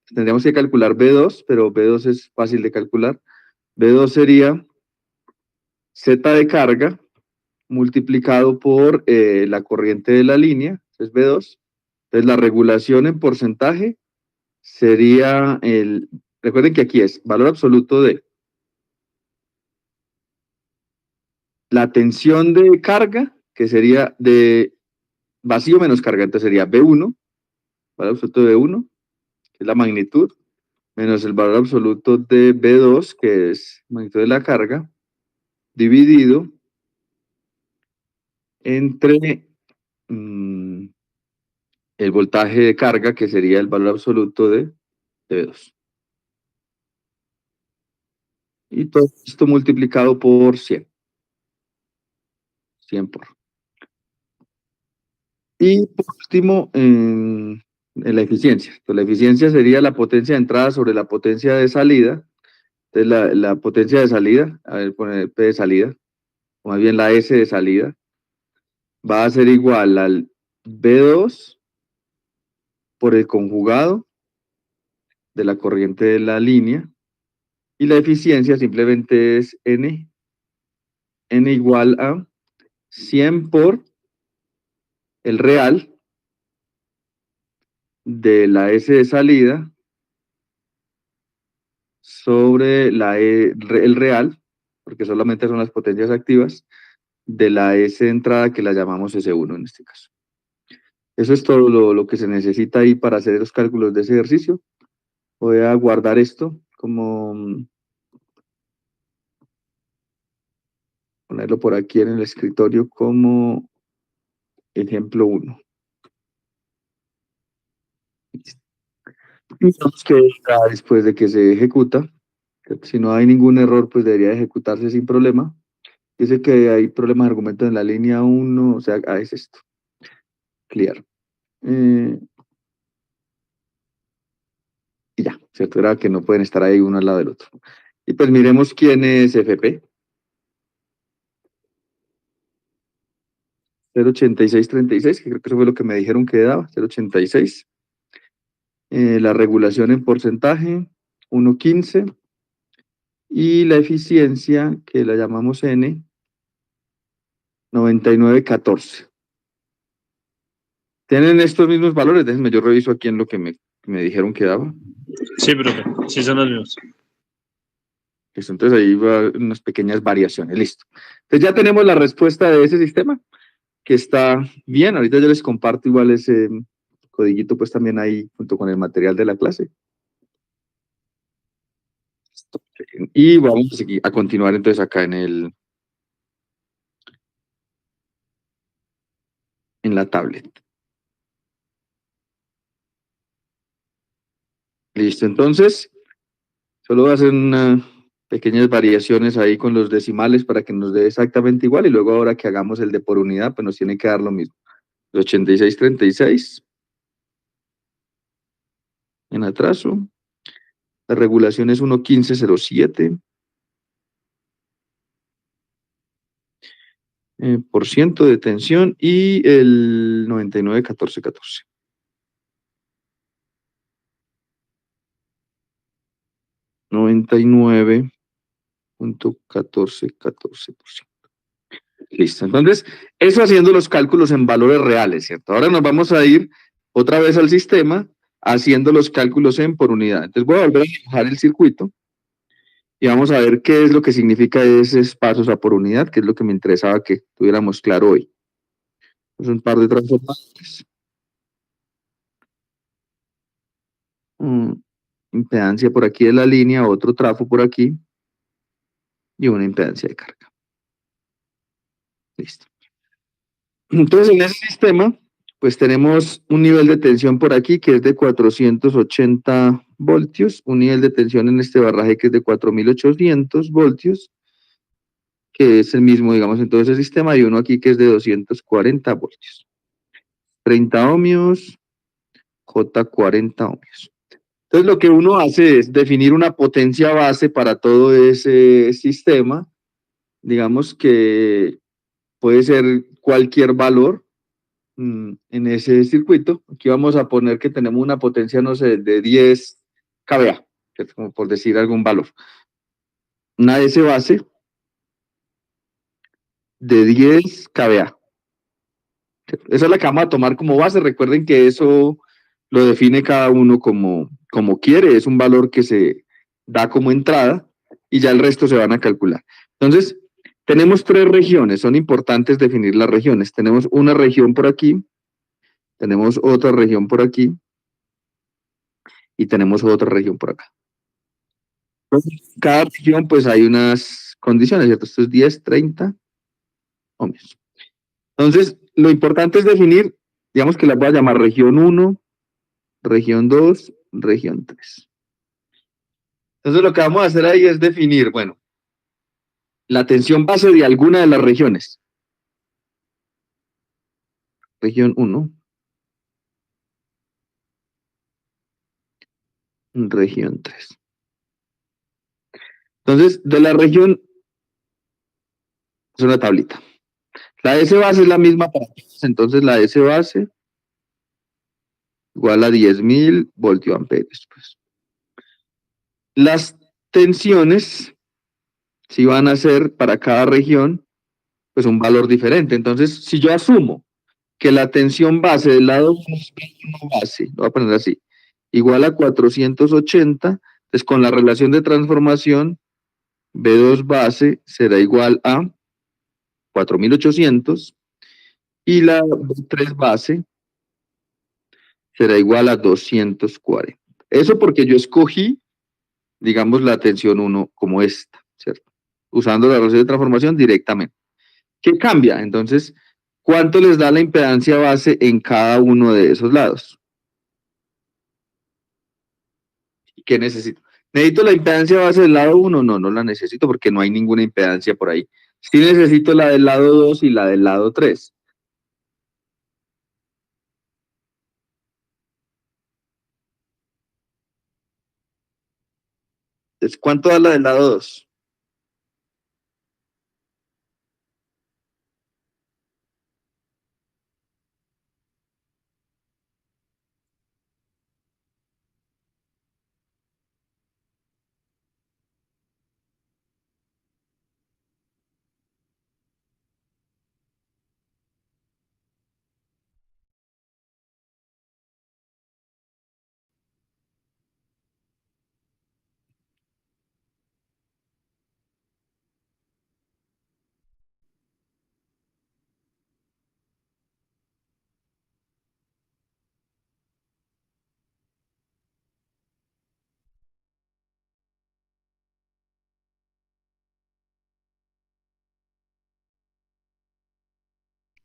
tendríamos que calcular B2, pero B2 es fácil de calcular. B2 sería Z de carga multiplicado por la corriente de la línea, es B2. Entonces la regulación en porcentaje sería recuerden que aquí es valor absoluto de la tensión de carga, que sería de vacío menos carga, entonces sería B1, valor absoluto de B1, que es la magnitud, menos el valor absoluto de B2, que es magnitud de la carga, dividido entre el voltaje de carga, que sería el valor absoluto de B2. Y todo esto multiplicado por 100. 100 por. Y por último, en la eficiencia. Entonces, la eficiencia sería la potencia de entrada sobre la potencia de salida. Entonces, la potencia de salida, a ver, poner P de salida, o más bien la S de salida, va a ser igual al B2 por el conjugado de la corriente de la línea. Y la eficiencia simplemente es N igual a 100 por el real de la S de salida sobre el real, porque solamente son las potencias activas, de la S de entrada que la llamamos S1 en este caso. Eso es todo lo que se necesita ahí para hacer los cálculos de ese ejercicio. Voy a guardar esto como, ponerlo por aquí en el escritorio como ejemplo 1. Digamos que después de que se ejecuta, si no hay ningún error, pues debería ejecutarse sin problema. Dice que hay problemas de argumento en la línea 1, o sea, es esto. Clear. Y ya, ¿cierto? Era que no pueden estar ahí uno al lado del otro. Y pues miremos quién es FP. 08636, que creo que eso fue lo que me dijeron que daba, 086. La regulación en porcentaje, 1.15. Y la eficiencia, que la llamamos N, 99.14. ¿Tienen estos mismos valores? Déjenme, yo reviso aquí en lo que me dijeron que daba. Sí, profe, sí son los mismos. Listo, entonces ahí va unas pequeñas variaciones, listo. Entonces ya tenemos la respuesta de ese sistema, que está bien. Ahorita yo les comparto igual ese codiguito pues también ahí junto con el material de la clase. Y vamos a continuar entonces acá en la tablet. Listo, entonces solo voy a hacer unas pequeñas variaciones ahí con los decimales para que nos dé exactamente igual y luego ahora que hagamos el de por unidad pues nos tiene que dar lo mismo. 8636 en atraso. La regulación es 1.1507. Por ciento de tensión y el 99.1414. 99.1414%. Listo. Entonces, eso haciendo los cálculos en valores reales, ¿cierto? Ahora nos vamos a ir otra vez al sistema haciendo los cálculos en por unidad. Entonces voy a volver a dibujar el circuito y vamos a ver qué es lo que significa esos pasos a por unidad, que es lo que me interesaba que tuviéramos claro hoy. Es un par de transformadores. Impedancia por aquí de la línea, otro trafo por aquí y una impedancia de carga. Listo. Entonces, en ese sistema, pues tenemos un nivel de tensión por aquí que es de 480 voltios, un nivel de tensión en este barraje que es de 4800 voltios, que es el mismo, digamos, en todo ese sistema, y uno aquí que es de 240 voltios. 30 ohmios, J 40 ohmios. Entonces, lo que uno hace es definir una potencia base para todo ese sistema, digamos que puede ser cualquier valor en ese circuito. Aquí vamos a poner que tenemos una potencia, no sé, de 10 kVA, que es como por decir algún valor. Una S base de 10 kVA. Esa es la que vamos a tomar como base. Recuerden que eso lo define cada uno como quiere. Es un valor que se da como entrada y ya el resto se van a calcular. Entonces, tenemos tres regiones. Son importantes definir las regiones. Tenemos una región por aquí, tenemos otra región por aquí y tenemos otra región por acá. Cada región, pues hay unas condiciones, ¿cierto? Esto es 10, 30 ohmios. Entonces, lo importante es definir, digamos que las voy a llamar región 1, región 2, región 3. Entonces, lo que vamos a hacer ahí es definir, bueno, la tensión base de alguna de las regiones. Región 1, región 3. Entonces, de la región, es una tablita. La S base es la misma para todos. Entonces, la S base igual a 10.000 voltioamperios. Pues. Las tensiones, si van a ser para cada región, pues un valor diferente. Entonces, si yo asumo que la tensión base del lado 1 es B1 base, lo voy a poner así, igual a 480, entonces con la relación de transformación, B2 base será igual a 4800 y la B3 base será igual a 240. Eso porque yo escogí, digamos, la tensión 1 como esta, ¿cierto? Usando la relación de transformación directamente. ¿Qué cambia? Entonces, ¿cuánto les da la impedancia base en cada uno de esos lados? ¿Qué necesito? ¿Necesito la impedancia base del lado 1? No, no la necesito porque no hay ninguna impedancia por ahí. Sí necesito la del lado 2 y la del lado 3. Entonces, ¿cuánto da la del lado 2?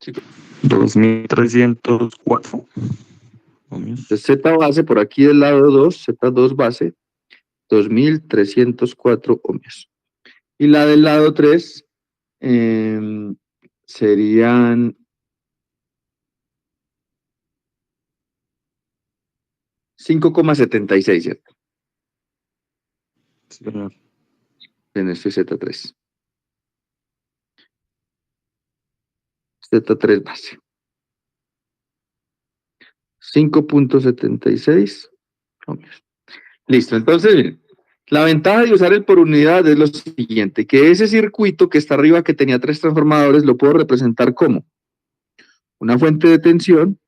Sí. 2304 ohmios. Entonces, Z base por aquí del lado 2, Z2 base, 2304 ohmios. Y la del lado 3 serían 5,76, ¿cierto? Sí, señor. En este Z3. Z3 base. 5,76 ohmios. Listo, entonces, miren, la ventaja de usar el por unidad es lo siguiente, que ese circuito que está arriba, que tenía 3 transformadores, lo puedo representar como una fuente de tensión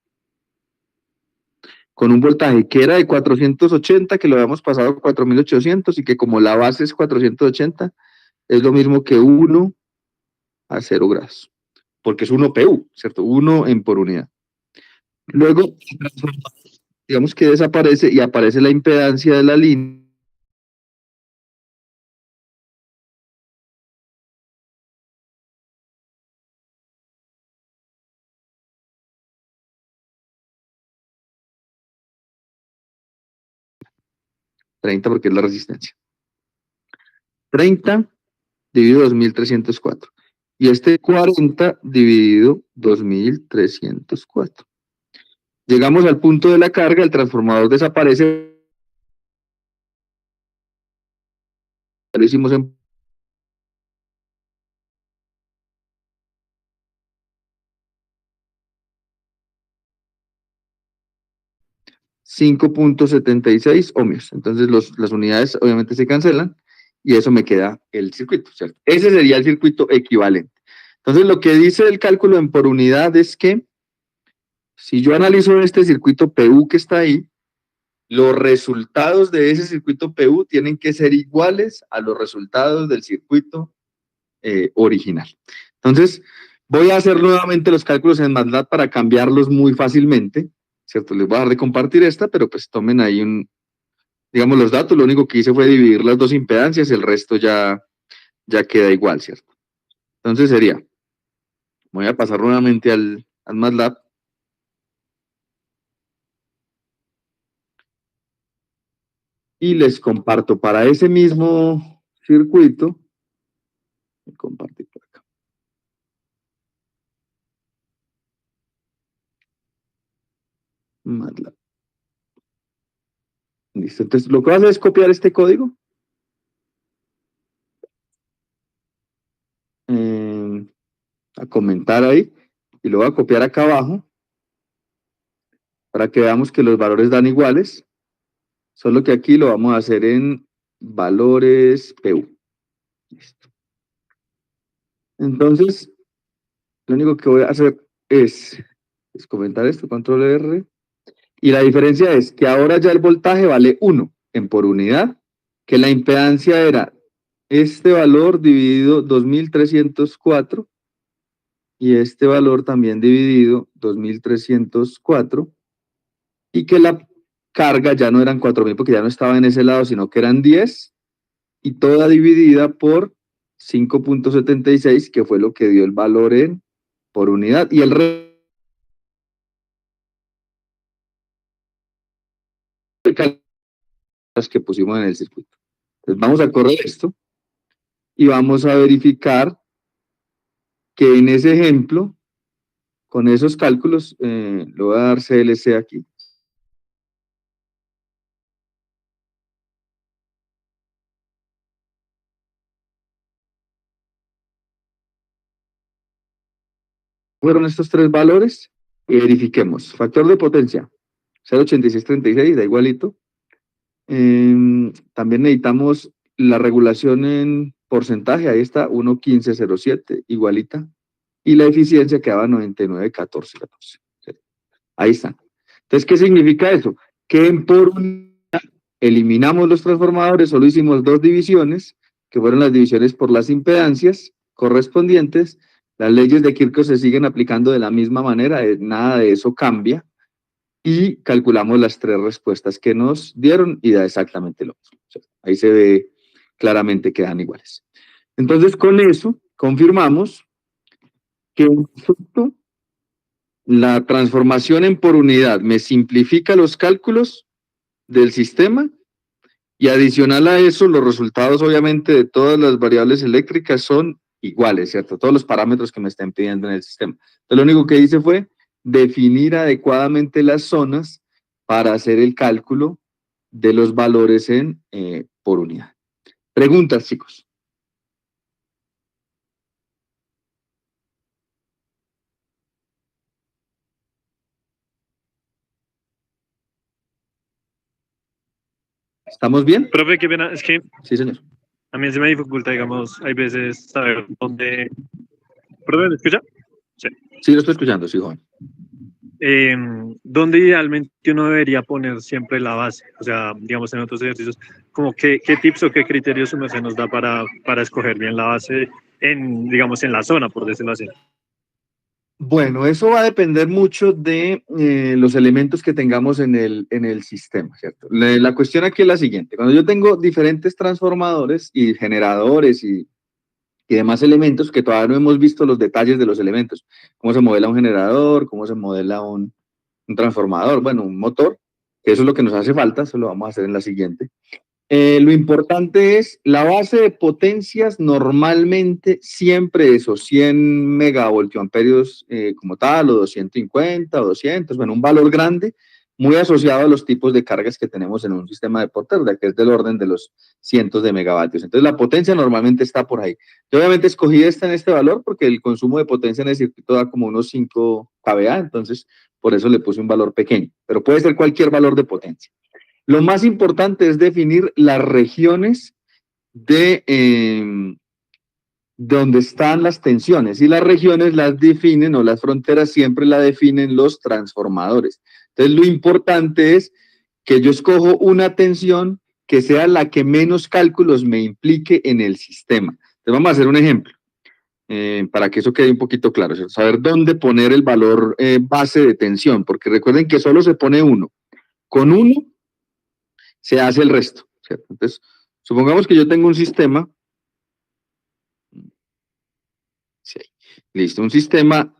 con un voltaje que era de 480, que lo habíamos pasado a 4800 y que como la base es 480, es lo mismo que 1 a 0 grados, porque es 1 PU, ¿cierto? 1 en por unidad. Luego, digamos que desaparece y aparece la impedancia de la línea. 30 porque es la resistencia. 30 dividido 2304. Y este 40 dividido 2304. Llegamos al punto de la carga, el transformador desaparece. Lo hicimos en 5.76 ohmios. Entonces las unidades obviamente se cancelan y eso me queda el circuito, ¿cierto? Ese sería el circuito equivalente. Entonces lo que dice el cálculo en por unidad es que si yo analizo este circuito PU que está ahí, los resultados de ese circuito PU tienen que ser iguales a los resultados del circuito original. Entonces, voy a hacer nuevamente los cálculos en MATLAB para cambiarlos muy fácilmente, ¿cierto? Les voy a dar de compartir esta, pero pues tomen ahí digamos los datos, lo único que hice fue dividir las dos impedancias, el resto ya queda igual, ¿cierto? Entonces sería, voy a pasar nuevamente al MATLAB. Y les comparto para ese mismo circuito, compartir por acá. MATLAB. Listo, entonces lo que vas a hacer es copiar este código. A comentar ahí. Y lo voy a copiar acá abajo. Para que veamos que los valores dan iguales. Solo que aquí lo vamos a hacer en valores PU. Listo. Entonces, lo único que voy a hacer es comentar esto, control R. Y la diferencia es que ahora ya el voltaje vale 1 en por unidad, que la impedancia era este valor dividido 2304 y este valor también dividido 2304 y que la carga ya no eran 4000 porque ya no estaba en ese lado, sino que eran 10 y toda dividida por 5.76, que fue lo que dio el valor en por unidad. Y el resto que pusimos en el circuito. Entonces vamos a correr esto y vamos a verificar que en ese ejemplo, con esos cálculos, le voy a dar CLC aquí. Fueron estos tres valores y verifiquemos. Factor de potencia, 0.8636, da igualito. También necesitamos la regulación en porcentaje, ahí está, 1.1507, igualita. Y la eficiencia quedaba 99.1414. Ahí está. Entonces, ¿qué significa eso? Que en por unidad eliminamos los transformadores, solo hicimos dos divisiones, que fueron las divisiones por las impedancias correspondientes. Las leyes de Kirchhoff se siguen aplicando de la misma manera, nada de eso cambia. Y calculamos las tres respuestas que nos dieron y da exactamente lo mismo. O sea, ahí se ve claramente que dan iguales. Entonces, con eso confirmamos que en efecto la transformación en por unidad me simplifica los cálculos del sistema y adicional a eso, los resultados obviamente de todas las variables eléctricas son iguales, ¿cierto? Todos los parámetros que me estén pidiendo en el sistema. Entonces, lo único que hice fue definir adecuadamente las zonas para hacer el cálculo de los valores en por unidad. Preguntas, chicos. ¿Estamos bien? Profe, qué pena, es que Sí, señor. a mí se me dificulta, digamos, hay veces saber dónde... ¿Profe, me escucha? Sí. Sí, lo estoy escuchando, sí, joven. ¿Dónde idealmente uno debería poner siempre la base? O sea, digamos, en otros ejercicios, como qué tips o qué criterios uno se nos da para escoger bien la base digamos, en la zona, por decirlo así. Bueno, eso va a depender mucho de los elementos que tengamos en el sistema, ¿cierto? La cuestión aquí es la siguiente. Cuando yo tengo diferentes transformadores y generadores y demás elementos, que todavía no hemos visto los detalles de los elementos, cómo se modela un generador, cómo se modela un transformador, bueno, un motor, eso es lo que nos hace falta, eso lo vamos a hacer en la siguiente. Lo importante es, la base de potencias normalmente siempre es o 100 megavoltioamperios como tal, o 250, o 200, bueno, un valor grande, muy asociado a los tipos de cargas que tenemos en un sistema de Porter, que es del orden de los cientos de megavatios. Entonces, la potencia normalmente está por ahí. Yo obviamente escogí esta en este valor porque el consumo de potencia en el circuito da como unos 5 kVA, entonces por eso le puse un valor pequeño, pero puede ser cualquier valor de potencia. Lo más importante es definir las regiones de donde están las tensiones, y las regiones las definen, o las fronteras siempre las definen los transformadores. Entonces, lo importante es que yo escojo una tensión que sea la que menos cálculos me implique en el sistema. Entonces, vamos a hacer un ejemplo. Para que eso quede un poquito claro, ¿cierto? Saber dónde poner el valor base de tensión, porque recuerden que solo se pone uno. Con uno se hace el resto, ¿cierto? Entonces, supongamos que yo tengo un sistema, sí, listo, un sistema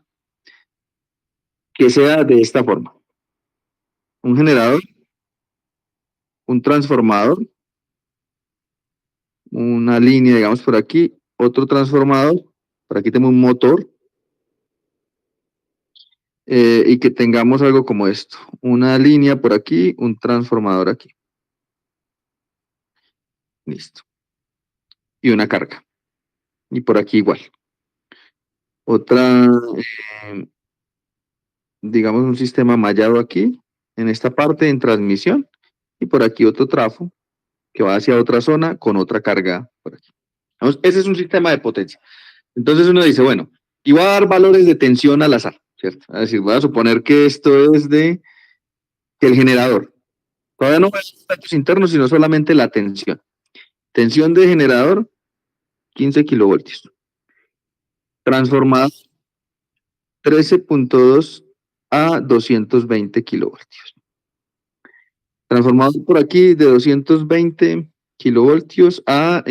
que sea de esta forma. Un generador, un transformador, una línea, digamos, por aquí, otro transformador, por aquí tengo un motor, y que tengamos algo como esto, una línea por aquí, un transformador aquí. Listo. Y una carga. Y por aquí igual. Otra, digamos, un sistema mallado aquí, en esta parte en transmisión, y por aquí otro trafo que va hacia otra zona con otra carga por aquí. Vamos, ese es un sistema de potencia. Entonces uno dice, bueno, y voy a dar valores de tensión al azar, ¿cierto? Es decir, voy a suponer que esto es de que el generador. Todavía no voy a los datos internos, sino solamente la tensión. Tensión de generador, 15 kilovoltios. Transformador, 13.2 a 220 kilovoltios. Transformador por aquí de 220 kilovoltios a,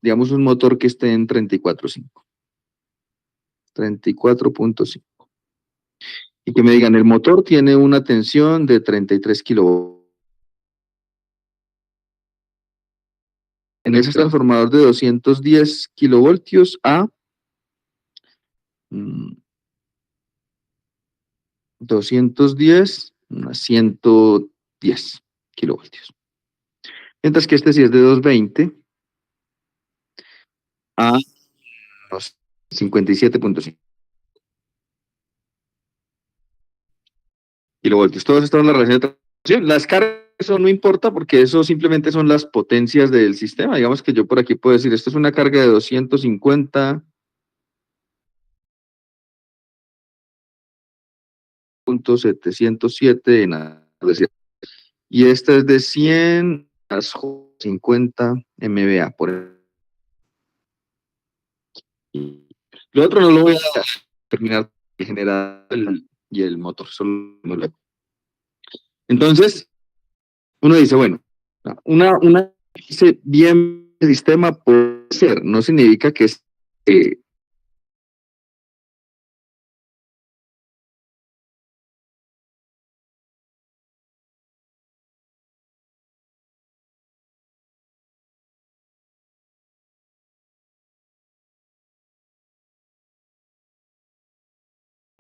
digamos, un motor que esté en 34.5. 34.5. Y que me digan, el motor tiene una tensión de 33 kilovoltios. En ese transformador de 210 kilovoltios a 210 a 110 kilovoltios. Mientras que este sí es de 220 a 57.5 kilovoltios. Todas estas son las relaciones de transmisión. Las cargas, eso no importa porque eso simplemente son las potencias del sistema. Digamos que yo por aquí puedo decir, esto es una carga de 250.707 en decir, y esta es de 100 a 50 MVA por ejemplo. Lo otro no lo voy a terminar de generar y el motor, solo luego. Entonces, uno dice, bueno, una dice bien el sistema puede ser, no significa que es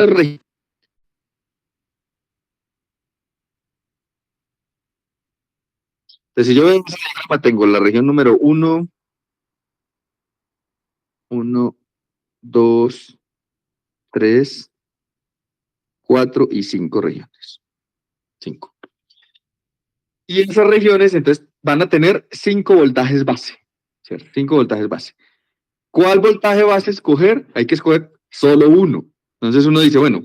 entonces, si yo veo ese diagrama, tengo la región número 1, 2, 3, 4 y 5 regiones. 5. Y esas regiones, entonces, van a tener 5 voltajes base. ¿Cierto? 5 voltajes base. ¿Cuál voltaje base escoger? Hay que escoger solo uno. Entonces uno dice, bueno,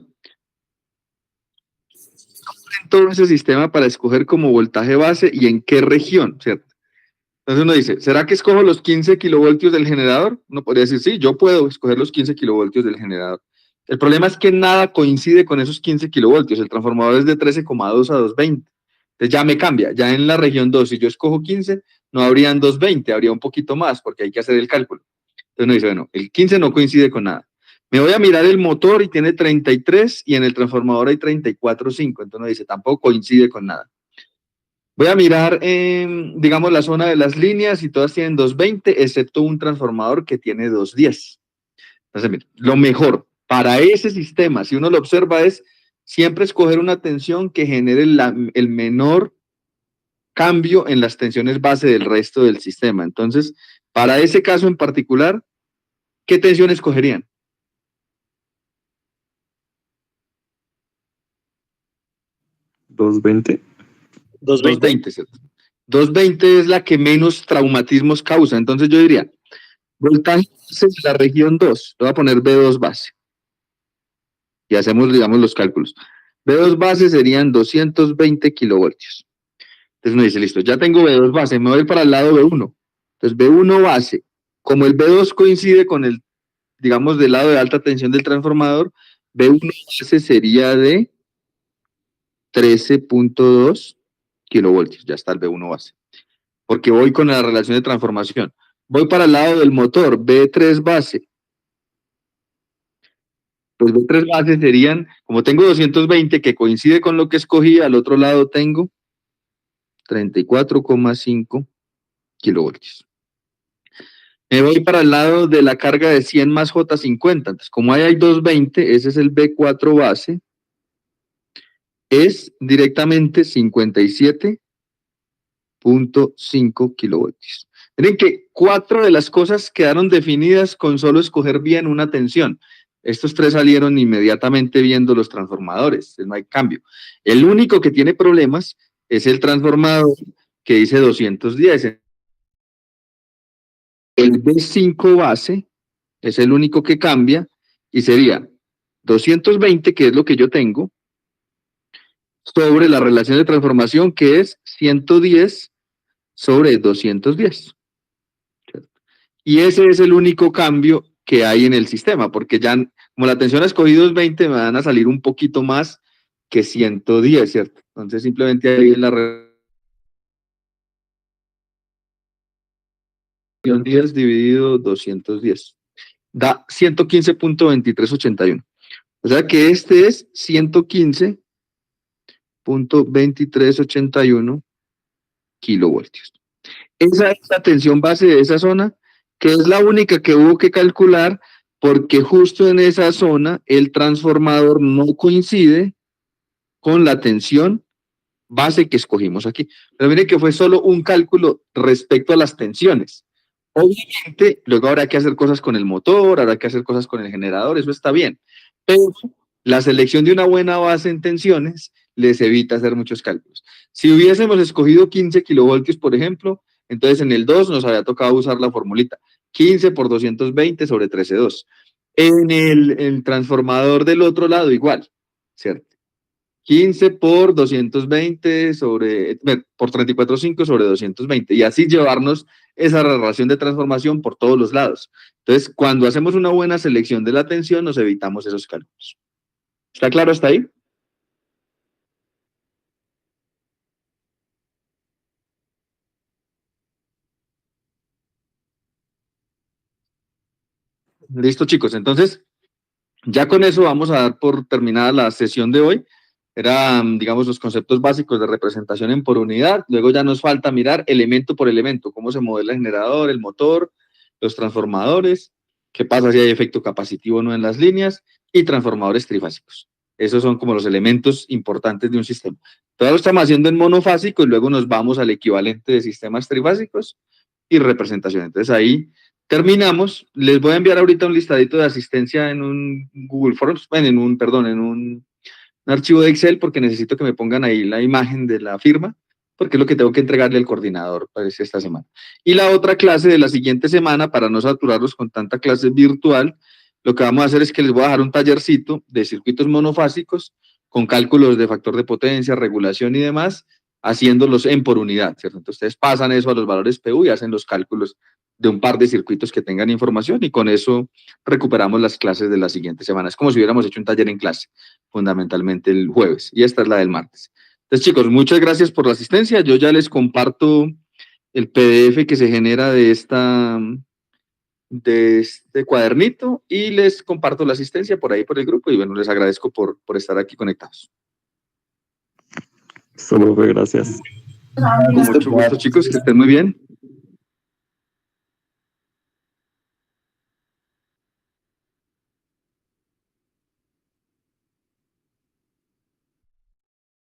en todo ese sistema para escoger como voltaje base y en qué región, ¿cierto? Entonces uno dice, ¿será que escojo los 15 kilovoltios del generador? Uno podría decir, sí, yo puedo escoger los 15 kilovoltios del generador. El problema es que nada coincide con esos 15 kilovoltios. El transformador es de 13,2 a 220. Entonces ya me cambia. Ya en la región 2, si yo escojo 15, no habrían 220, habría un poquito más porque hay que hacer el cálculo. Entonces uno dice, bueno, el 15 no coincide con nada. Me voy a mirar el motor y tiene 33 y en el transformador hay 34,5. Entonces uno dice, tampoco coincide con nada. Voy a mirar, digamos, la zona de las líneas y todas tienen 220, excepto un transformador que tiene 210. Entonces, mira, lo mejor para ese sistema, si uno lo observa, es siempre escoger una tensión que genere el menor cambio en las tensiones base del resto del sistema. Entonces, para ese caso en particular, ¿qué tensión escogerían? 220. 220. 220, ¿cierto? 220 es la que menos traumatismos causa. Entonces yo diría, voltaje base de la región 2, le voy a poner B2 base. Y hacemos, digamos, los cálculos. B2 base serían 220 kilovoltios. Entonces uno dice, listo, ya tengo B2 base, me voy para el lado B1. Entonces B1 base, como el B2 coincide con el, digamos, del lado de alta tensión del transformador, B1 base sería de 13.2 kilovoltios, ya está el B1 base. Porque voy con la relación de transformación. Voy para el lado del motor, B3 base. Los B3 bases serían, como tengo 220 que coincide con lo que escogí, al otro lado tengo 34,5 kilovoltios. Me voy para el lado de la carga de 100 más J50. Entonces, como ahí hay 220, ese es el B4 base, es directamente 57.5 kilovoltios. Miren que 4 de las cosas quedaron definidas con solo escoger bien una tensión. Estos 3 salieron inmediatamente viendo los transformadores, no hay cambio. El único que tiene problemas es el transformador que dice 210. El B5 base es el único que cambia y sería 220, que es lo que yo tengo, sobre la relación de transformación que es 110 sobre 210. Y ese es el único cambio que hay en el sistema, porque ya, como la tensión ha escogido 220, me van a salir un poquito más que 110, ¿cierto? Entonces simplemente ahí en la relación 10 dividido 210 da 115.2381. O sea que este es 115.2381 kilovoltios. Esa es la tensión base de esa zona, que es la única que hubo que calcular porque justo en esa zona el transformador no coincide con la tensión base que escogimos aquí. Pero mire que fue solo un cálculo respecto a las tensiones. Obviamente, luego habrá que hacer cosas con el motor, habrá que hacer cosas con el generador, eso está bien. Pero la selección de una buena base en tensiones les evita hacer muchos cálculos. Si hubiésemos escogido 15 kilovoltios, por ejemplo, entonces en el 2 nos había tocado usar la formulita 15 por 220 sobre 13,2. En el transformador del otro lado igual, ¿cierto? 15 por 220 sobre, por 34,5 sobre 220 y así llevarnos esa relación de transformación por todos los lados. Entonces, cuando hacemos una buena selección de la tensión, nos evitamos esos cálculos. ¿Está claro hasta ahí? Listo, chicos. Entonces, ya con eso vamos a dar por terminada la sesión de hoy. Eran, digamos, los conceptos básicos de representación en por unidad. Luego ya nos falta mirar elemento por elemento, cómo se modela el generador, el motor, los transformadores, qué pasa si hay efecto capacitivo o no en las líneas, y transformadores trifásicos. Esos son como los elementos importantes de un sistema. Todo lo estamos haciendo en monofásico y luego nos vamos al equivalente de sistemas trifásicos y representación. Entonces ahí terminamos. Les voy a enviar ahorita un listadito de asistencia en un Google Forms, en un archivo de Excel, porque necesito que me pongan ahí la imagen de la firma, porque es lo que tengo que entregarle al coordinador para esta semana. Y la otra clase de la siguiente semana, para no saturarlos con tanta clase virtual, lo que vamos a hacer es que les voy a dejar un tallercito de circuitos monofásicos con cálculos de factor de potencia, regulación y demás, haciéndolos en por unidad, ¿cierto? Entonces ustedes pasan eso a los valores PU y hacen los cálculos de un par de circuitos que tengan información y con eso recuperamos las clases de la siguiente semana. Es como si hubiéramos hecho un taller en clase, fundamentalmente el jueves, y esta es la del martes. Entonces, chicos, muchas gracias por la asistencia. Yo ya les comparto el PDF que se genera de este cuadernito y les comparto la asistencia por ahí por el grupo y bueno, les agradezco por estar aquí conectados. Solo fue gracias. Con mucho gusto, chicos, que estén muy bien.